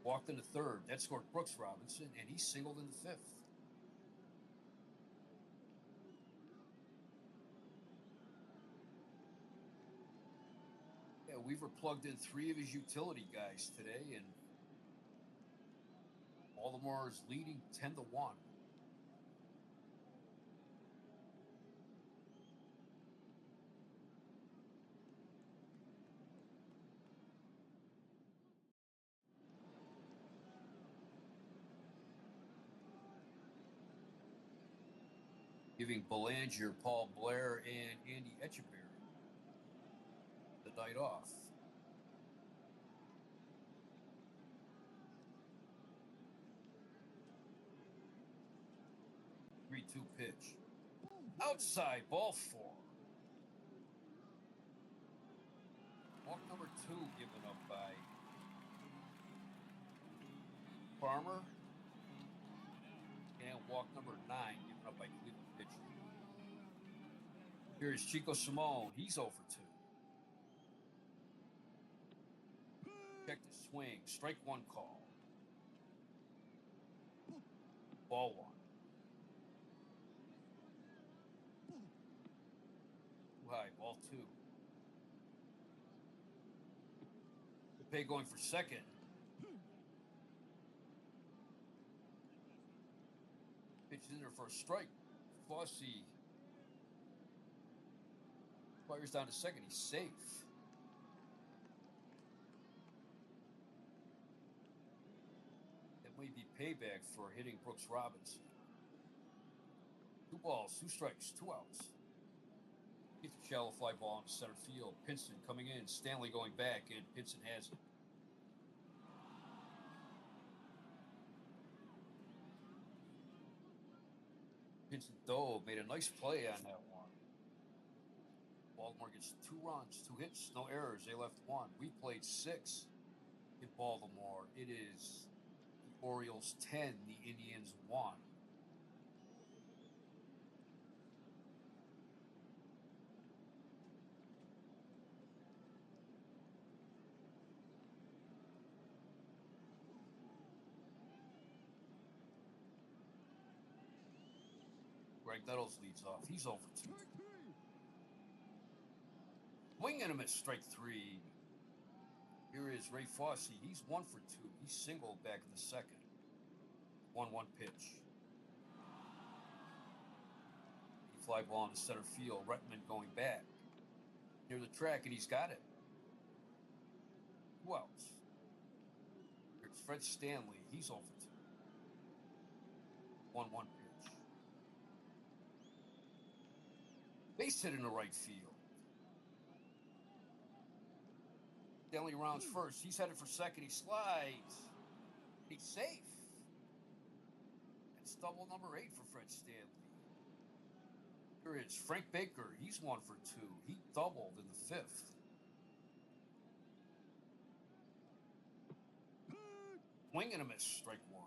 Walked in the third. That scored Brooks Robinson, and he singled in the fifth. Yeah, Weaver plugged in 3 of his utility guys today, and Baltimore is leading 10-1. Giving Belanger, Paul Blair, and Andy Etcheberry the night off. Three-two pitch. Outside, ball 4. Walk number 2 given up by Farmer. And walk number 9 given up by Cleveland pitcher. Here's Chico Simone. He's 0 for 2. Check the swing. Strike 1 call. Ball 1. Too high. Ball 2. Gopay going for second. Pitch in there for a strike. Fossey fires down to second. He's safe. That may be payback for hitting Brooks Robinson. 2 balls, 2 strikes, 2 outs. Gets a shallow fly ball into center field. Pinson coming in. Stanley going back, and Pinson has it. Pinson dove, made a nice play on that one. Baltimore gets 2 runs, 2 hits, no errors. They left 1. We played 6 in Baltimore. It is the Orioles 10, the Indians 1. Greg Nettles leads off. He's over 2. Swing and a miss, strike 3. Here is Ray Fosse. He's 1 for 2. He's singled back in the second. 1-1 pitch. Fly ball into center field. Rettenman going back near the track, and he's got it. Who else? Here's Fred Stanley. He's over 2. 1-1 pitch. Base hit into right field. Stanley rounds first. He's headed for second. He slides. He's safe. That's double number 8 for Fred Stanley. Here is Frank Baker. He's 1 for 2. He doubled in the 5th. Swing and a miss, strike 1.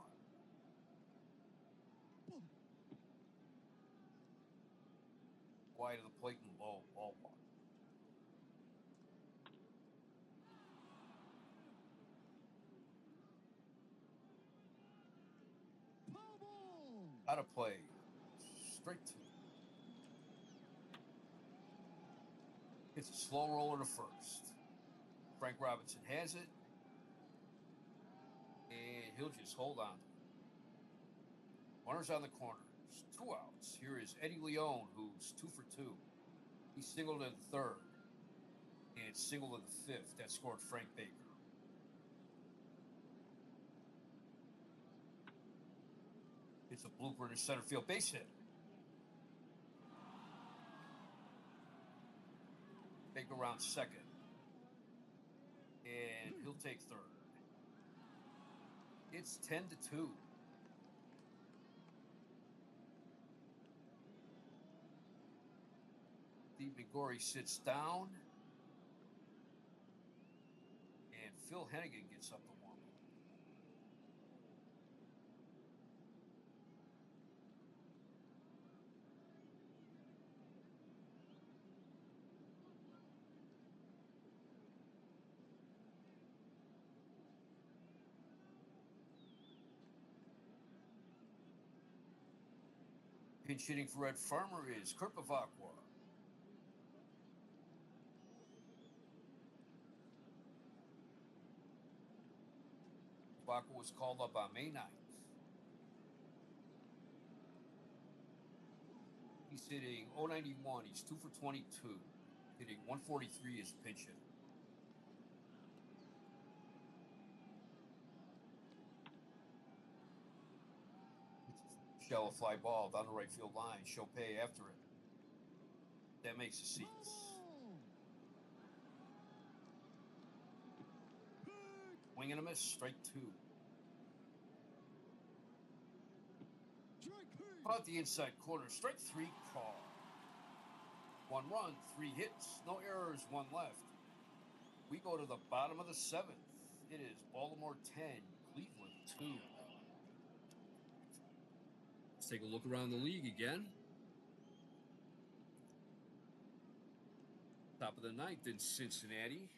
Wide of the plate and low, ball 1. Out of play, straight 2. It's a slow roller to first. Frank Robinson has it. And he'll just hold on. Runners on the corner. 2 outs. Here is Eddie Leone, who's 2 for 2. He singled in the 3rd. And singled in the 5th. That scored Frank Baker. It's a blooper in center field base hit. Baker round second. And he'll take 3rd. It's 10-2. Steve McGorry sits down. And Phil Hennigan gets up to warm up. Pinch hitting for Red Farmer is Kurt Bavacqua. Bavacqua was called up on May 9th. He's hitting .091. He's 2 for 22. Hitting .143 is pinch hit. Shallow fly ball down the right field line. Chopay after it. That makes the seats. Swing and a miss, strike 2. Out the inside corner, strike 3 call. 1 run, 3 hits, no errors, 1 left. We go to the bottom of the 7th. It is Baltimore 10, Cleveland 2. Let's take a look around the league again. Top of the 9th in Cincinnati.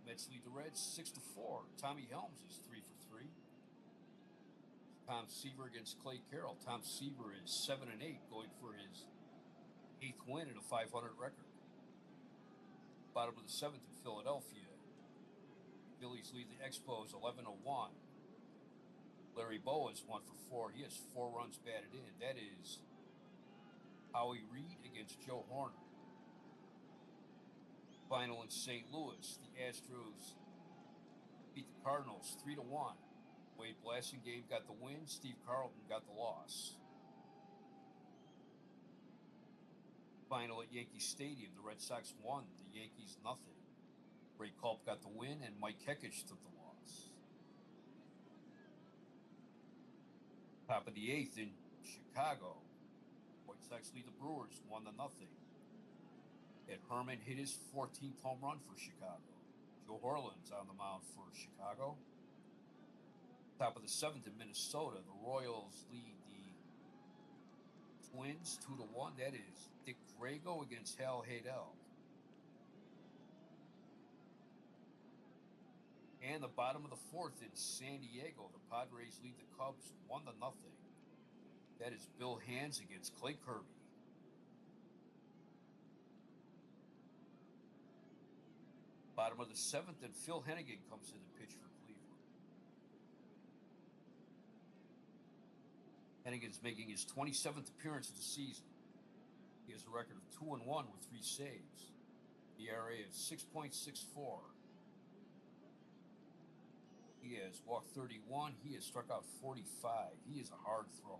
Mets lead the Reds 6-4. Tommy Helms is 3 for 3. Tom Seaver against Clay Carroll. Tom Seaver is 7-8, going for his 8th win and a .500 record. Bottom of the 7th in Philadelphia. Phillies lead the Expos 11-1. Larry Bowa is 1 for 4. He has 4 runs batted in. That is Howie Reed against Joe Horner. Final in St. Louis, the Astros beat the Cardinals 3-1. Wade Blasingame got the win. Steve Carlton got the loss. Final at Yankee Stadium, the Red Sox won. The Yankees nothing. Ray Culp got the win, and Mike Kekich took the loss. Top of the 8th in Chicago. White Sox lead the Brewers 1-0. Ed Herman hit his 14th home run for Chicago. Joe Horlan's on the mound for Chicago. Top of the 7th in Minnesota, the Royals lead the Twins 2-1. That is Dick Drago against Hal Haydel. And the bottom of the 4th in San Diego, the Padres lead the Cubs 1-0. That is Bill Hands against Clay Kirby. Bottom of the seventh, and Phil Hennigan comes in to pitch for Cleveland. Hennigan's making his 27th appearance of the season. He has a record of 2-1 with 3 saves. The ERA of 6.64. He has walked 31. He has struck out 45. He is a hard thrower.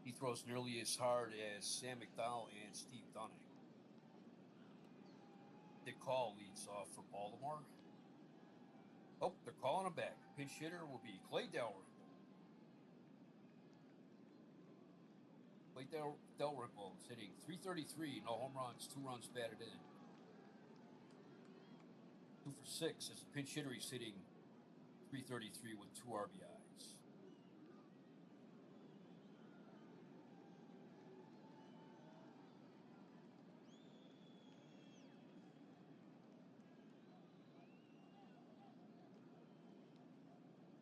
He throws nearly as hard as Sam McDowell and Steve Dunning. Dick Call leads off for Baltimore. Oh, they're calling him back. Pinch hitter will be Clay Dalrymple. Clay Dalrymple is hitting .333, no home runs, 2 runs batted in. 2 for 6 as a pinch hitter. He's hitting .333 with 2 RBIs.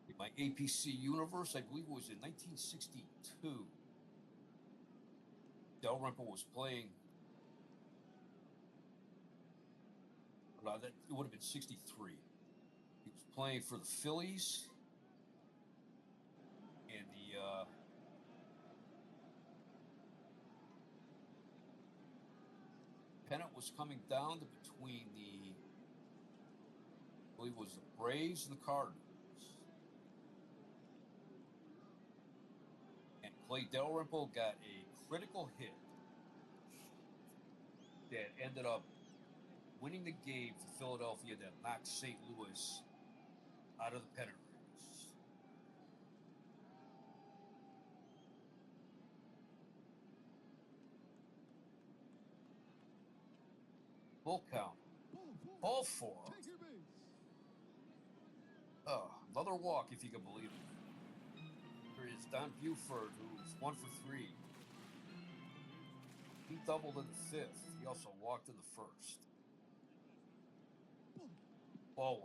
In my APC universe, I believe it was in 1962. Dalrymple was playing. It would have been 63. He was playing for the Phillies. And the pennant was coming down to between I believe it was the Braves and the Cardinals. And Clay Dalrymple got a critical hit that ended up winning the game for Philadelphia that knocked St. Louis out of the pennant race. Full count. Ball 4. Oh, another walk, if you can believe it. There is Don Buford, who's 1 for 3. He doubled in the 5th. He also walked in the 1st. Ball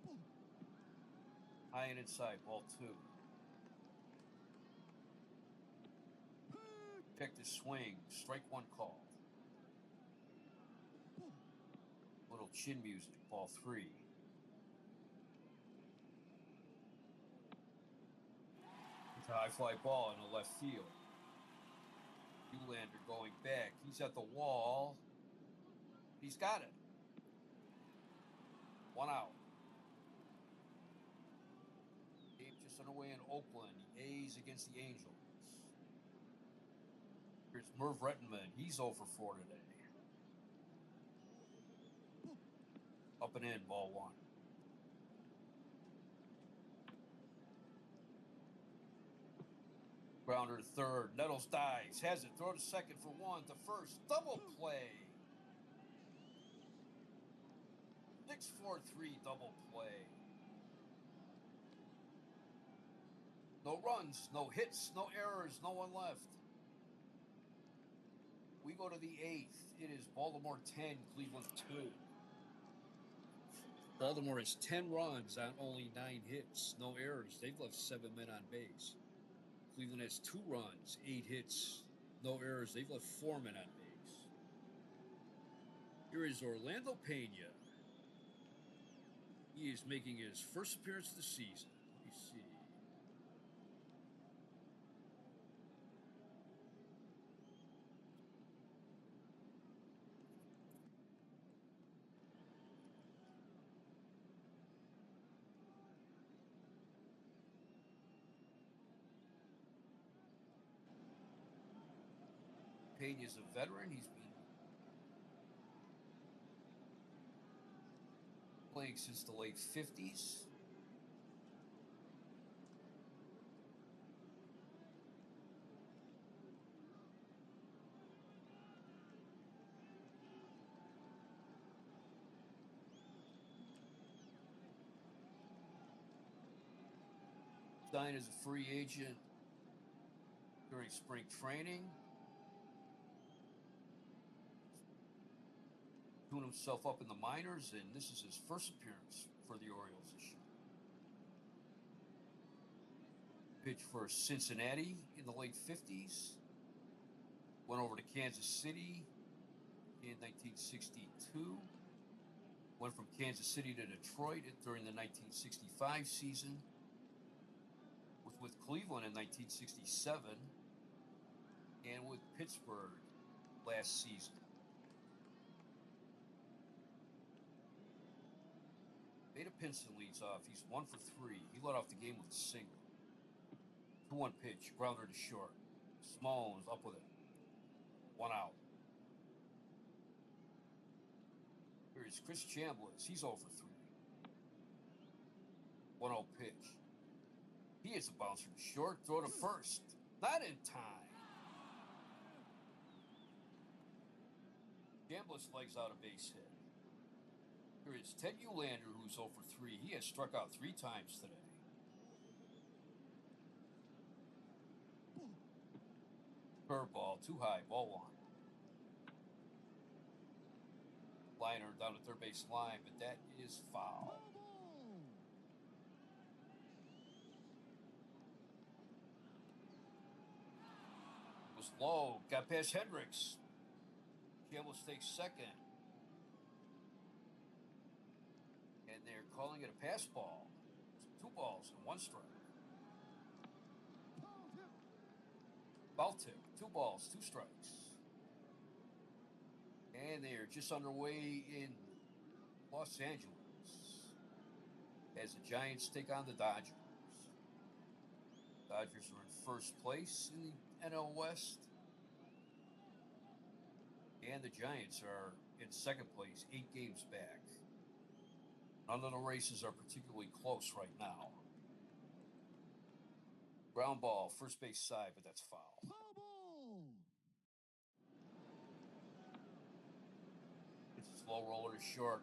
1. High and inside, ball 2. Checked his swing, strike 1 called. Little chin music, ball 3. It's a high fly ball in the left field. Nylander going back. He's at the wall. He's got it. 1 out. Game just underway in Oakland. The A's against the Angels. Here's Merv Rettenman. He's 0 for 4 today. Up and in, ball 1. Grounder to third. Nettles dives. Has it. Throw to second for 1. To first. Double play. 6-4-3 double play. No runs, no hits, no errors, no one left. We go to the 8th. It is Baltimore 10, Cleveland 2. Baltimore has 10 runs on only 9 hits, no errors. They've left 7 men on base. Cleveland has 2 runs, 8 hits, no errors. They've left 4 men on base. Here is Orlando Pena. He is making his first appearance of the season. Let me see. Pena's a veteran. He's been playing since the late 50s. Signed as a free agent during spring training. tuned himself up in the minors, and this is his first appearance for the Orioles this year. Pitched for Cincinnati in the late 50s. Went over to Kansas City in 1962. Went from Kansas City to Detroit during the 1965 season. Was with Cleveland in 1967. And with Pittsburgh last season. Beta Pinson leads off. He's 1 for 3. He led off the game with a single. 2-1 pitch, grounder to short. Small's up with it. 1 out. Here's Chris Chambliss. He's 0 for 3. 1-0 pitch. He hits a bouncer to short. Throw to first. Not in time. Chambliss legs out a base hit. Here is Ted Uhlaender, who's 0 for 3. He has struck out 3 times today. Curveball, too high, ball 1. Liner down the third base line, but that is foul. It was low, got past Hendricks. Chambliss takes second. And they're calling it a pass ball. 2 balls and 1 strike. Foul tip, 2 balls, 2 strikes. And they are just underway in Los Angeles as the Giants take on the Dodgers. Dodgers are in first place in the NL West. And the Giants are in second place, 8 games back. None of the races are particularly close right now. Ground ball, first base side, but that's foul. It's a slow roller to short.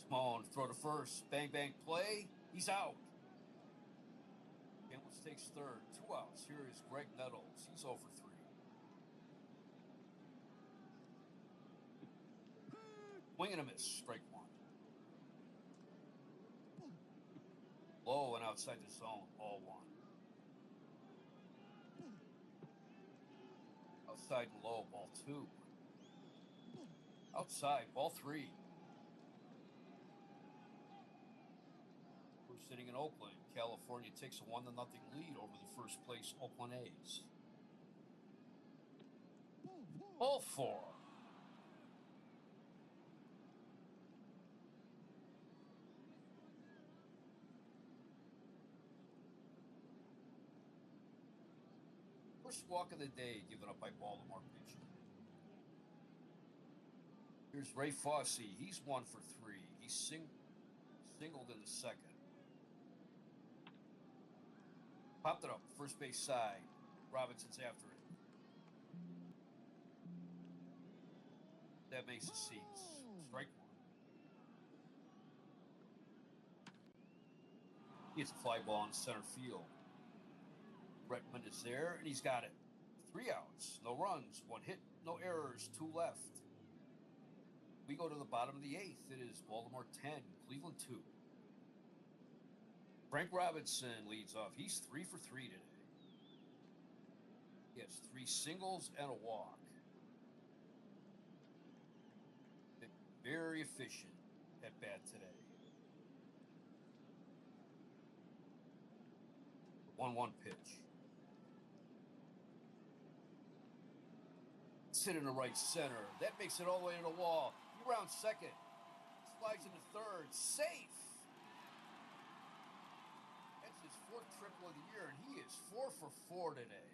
Small throw to first. Bang, bang, play. He's out. Chambliss takes third. 2 outs. Here is Greg Nettles. He's 0 for 3. Swing and a miss. Strike 1. Low and outside the zone. Ball 1. Outside and low. Ball 2. Outside. Ball 3. We're sitting in Oakland. California takes a 1-0 lead over the first place Oakland A's. Ball 4. First walk of the day given up by Baltimore pitcher. Here's Ray Fosse. He's 1 for 3. He singled in the second. Popped it up, first base side. Robinson's after it. That makes the seats. Strike 1. He hits a fly ball in center field. Bretman is there, and he's got it. 3 outs, no runs, 1 hit, no errors, 2 left. We go to the bottom of the 8th. It is Baltimore 10, Cleveland 2. Frank Robinson leads off. He's 3 for 3 today. He has 3 singles and a walk. Been very efficient at bat today. 1-1 pitch. It's hit in the right center. That makes it all the way to the wall. He rounds second. Slides into third. Safe. That's his 4th triple of the year, and he is 4 for 4 today.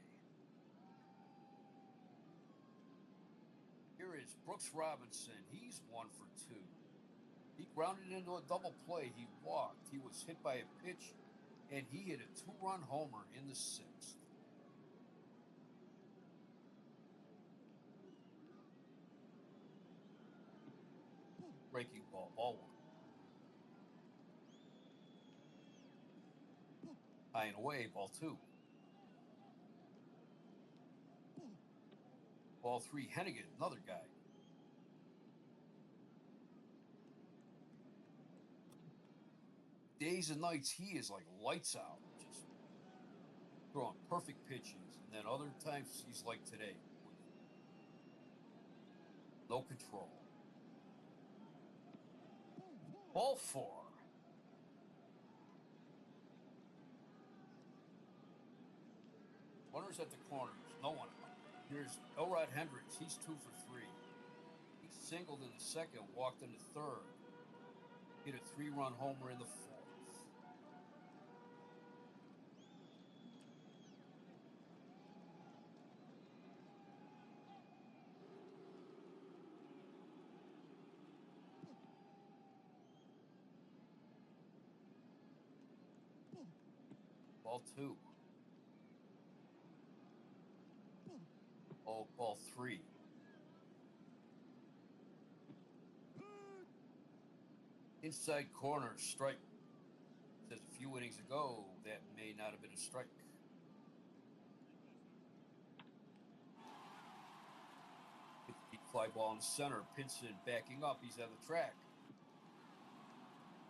Here is Brooks Robinson. He's 1 for 2. He grounded into a double play. He walked. He was hit by a pitch, and he hit a 2-run homer in the 6th. Breaking ball, ball 1. High and away, ball 2. Ball 3, Hennigan, another guy. Days and nights, he is like lights out, just throwing perfect pitches. And then other times, he's like today, with no control. Ball four. Runners at the corners, no one out. Here's Elrod Hendricks. He's 2 for 3. He singled in the second, walked in the third, hit a 3-run homer in the fourth. Ball 2. Oh, ball 3. Inside corner, strike. Says a few innings ago that may not have been a strike. Hit the deep fly ball in the center. Pinson backing up. He's on the track.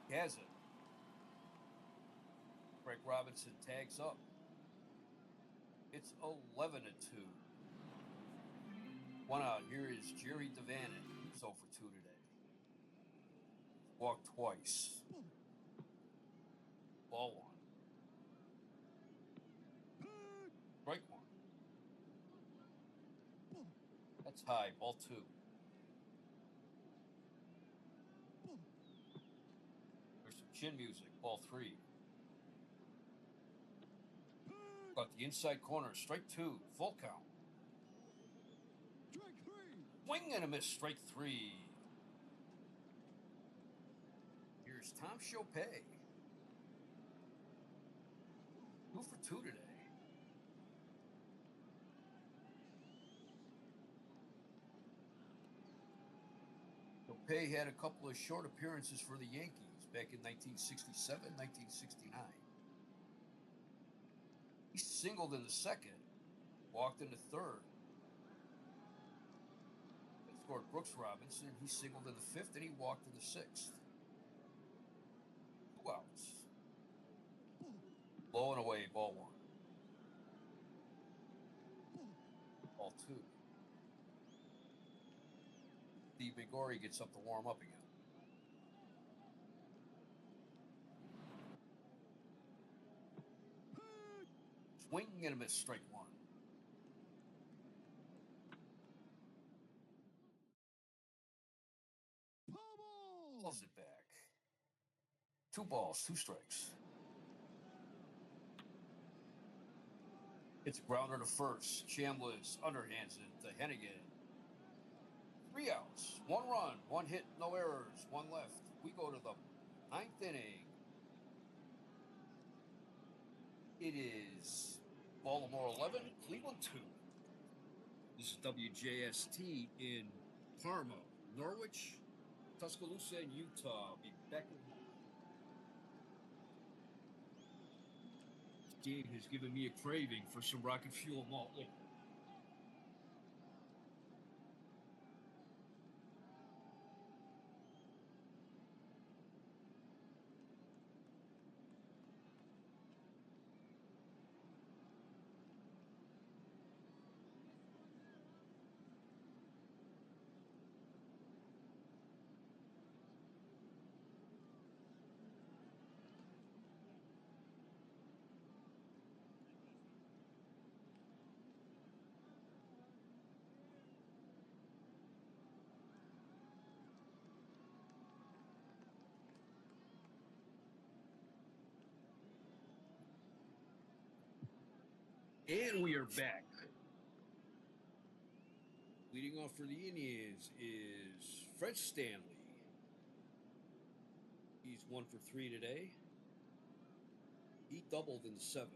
He has it. Craig Robinson tags up. It's 11-2. 1 out. Here is Jerry Devannon. He's 0 for 2 today. Walked twice. Ball 1. Strike 1. That's high. Ball 2. There's some chin music. Ball 3. Got the inside corner. Strike 2. Full count. Strike 3. Swing and a miss. Strike 3. Here's Tom Chopay. 2 for 2 today. Chopay had a couple of short appearances for the Yankees back in 1967, 1969. He singled in the second, walked in the third. They scored Brooks Robinson. He singled in the fifth, and he walked in the sixth. 2 outs. Low and away, ball 1. Ball 2. Steve McGorry gets up to warm up again. Swing and a miss. Strike 1. Loves it back. 2 balls, 2 strikes. It's a grounder to first. Chambliss underhands it to Hennigan. 3 outs, 1 run, 1 hit, no errors, 1 left. We go to the 9th inning. It is Baltimore 11, Cleveland 2. This is WJST in Parma, Norwich, Tuscaloosa, and Utah. I'll be back in. This game has given me a craving for some Rocket Fuel malt liquor. And we are back. Leading off for the Indians is Fred Stanley. He's 1 for 3 today. He doubled in the 7th.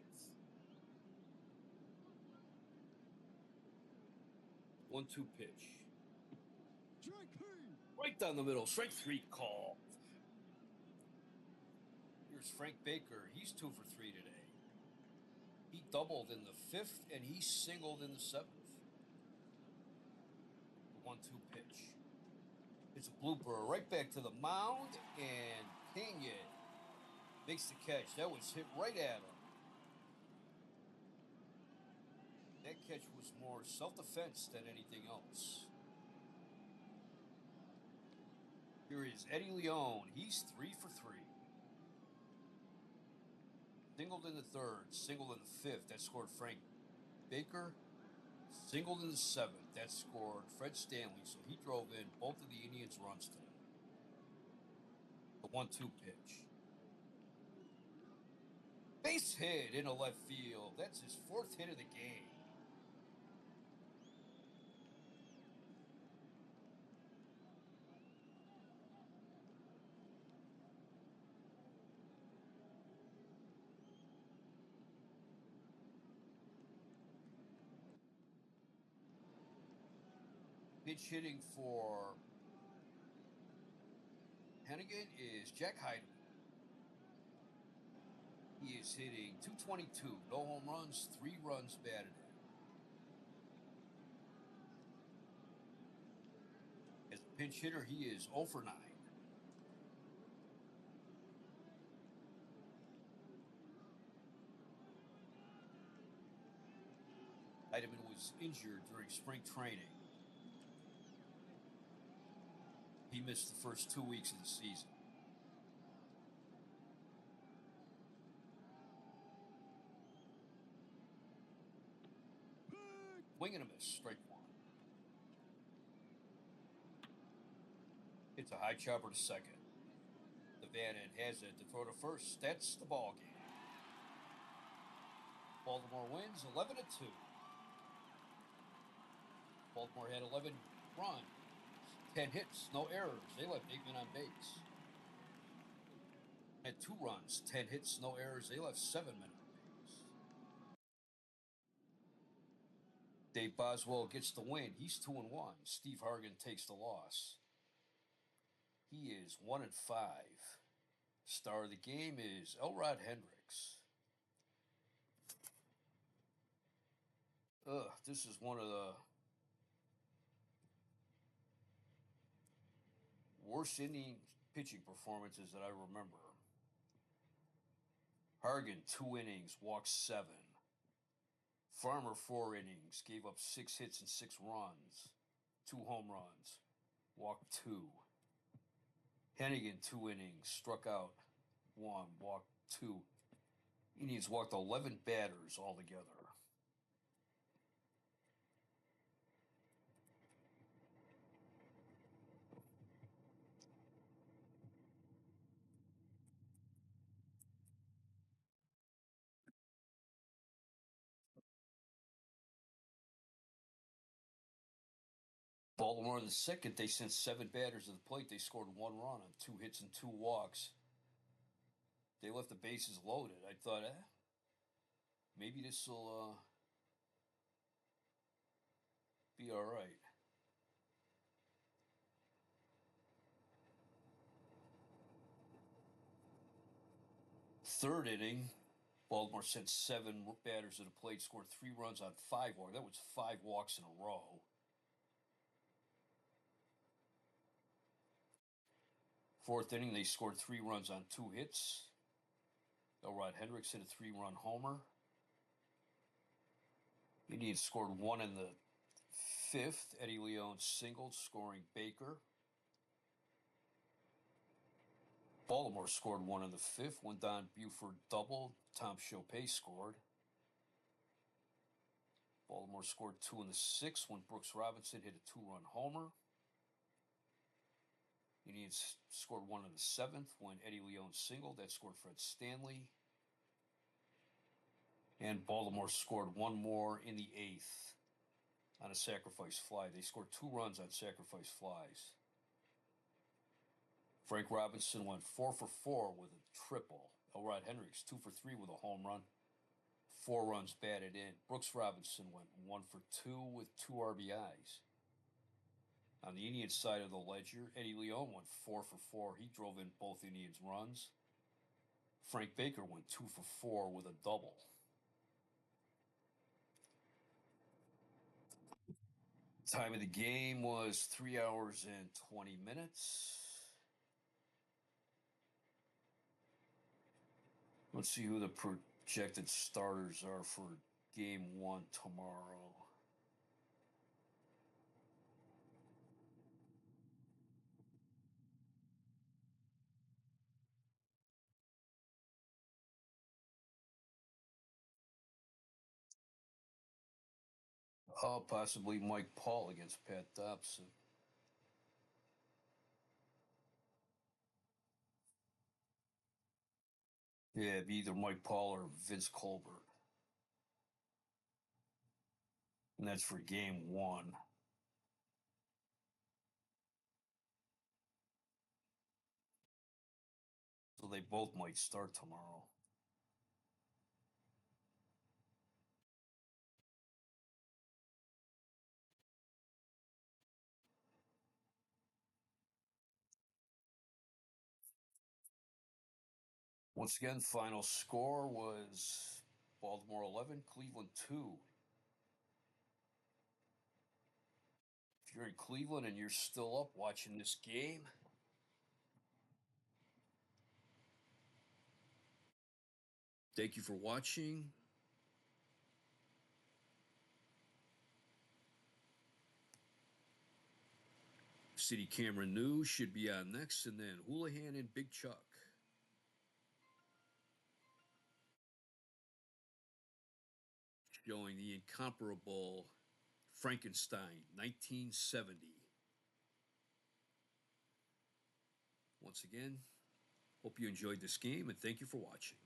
1-2 pitch. Strike 3. Right down the middle. Strike 3 call. Here's Frank Baker. He's 2 for 3 today. He doubled in the 5th, and he singled in the 7th. 1-2 pitch. It's a blooper right back to the mound, and Pena Makes the catch. That was hit right at him. That catch was more self-defense than anything else. Here is Eddie Leon. He's 3 for 3. Singled in the third, singled in the fifth. That scored Frank Baker. Singled in the seventh. That scored Fred Stanley. So he drove in both of the Indians' runs today. The 1-2 pitch. Base hit into left field. That's his 4th hit of the game. Pitch hitting for Hennigan is Jack Heidemann. He is hitting .222, no home runs, 3 runs batted in. As a pinch hitter, he is 0 for 9. Heidemann was injured during spring training. He missed the first 2 weeks of the season. Swing and a miss, strike 1. It's a high chopper to second. The Van End has it to throw to first. That's the ball game. Baltimore wins 11-2. Baltimore had 11 runs, 10 hits, no errors. They left 8 men on base. Had 2 runs, 10 hits, no errors. They left 7 men on base. Dave Boswell gets the win. He's 2-1. Steve Hargan takes the loss. He is 1-5. Star of the game is Elrod Hendricks. This is one of the worst inning pitching performances that I remember. Hargan, 2 innings, walked 7. Farmer, 4 innings, gave up 6 hits and 6 runs, 2 home runs, walked 2. Hennigan, 2 innings, struck out 1, walked 2. Indians walked 11 batters altogether. Baltimore in the second, they sent 7 batters to the plate. They scored 1 run on 2 hits and 2 walks. They left the bases loaded. I thought, maybe this will be all right. Third inning, Baltimore sent 7 batters to the plate, scored 3 runs on 5 walks. That was 5 walks in a row. Fourth inning, they scored 3 runs on 2 hits. Elrod Hendricks hit a 3-run homer. Indians scored 1 in the 5th. Eddie Leon singled, scoring Baker. Baltimore scored 1 in the 5th when Don Buford doubled. Tom Chopay scored. Baltimore scored 2 in the 6th when Brooks Robinson hit a 2-run homer. Indians scored 1 in the 7th when Eddie Leon singled. That scored Fred Stanley. And Baltimore scored 1 more in the 8th on a sacrifice fly. They scored 2 runs on sacrifice flies. Frank Robinson went 4 for 4 with a triple. Elrod Hendricks 2 for 3 with a home run. 4 runs batted in. Brooks Robinson went 1 for 2 with 2 RBIs. On the Indians side of the ledger, Eddie Leon went 4 for 4. He drove in both Indians' runs. Frank Baker went 2 for 4 with a double. Time of the game was 3 hours and 20 minutes. Let's see who the projected starters are for game one tomorrow. Oh, possibly Mike Paul against Pat Dobson. Yeah, it'd be either Mike Paul or Vince Colbert. And that's for game one. So they both might start tomorrow. Once again, final score was Baltimore 11, Cleveland 2. If you're in Cleveland and you're still up watching this game, thank you for watching. City Camera News should be on next, and then Houlihan and Big Chuck. Showing the incomparable Frankenstein 1970. Once again, hope you enjoyed this game and thank you for watching.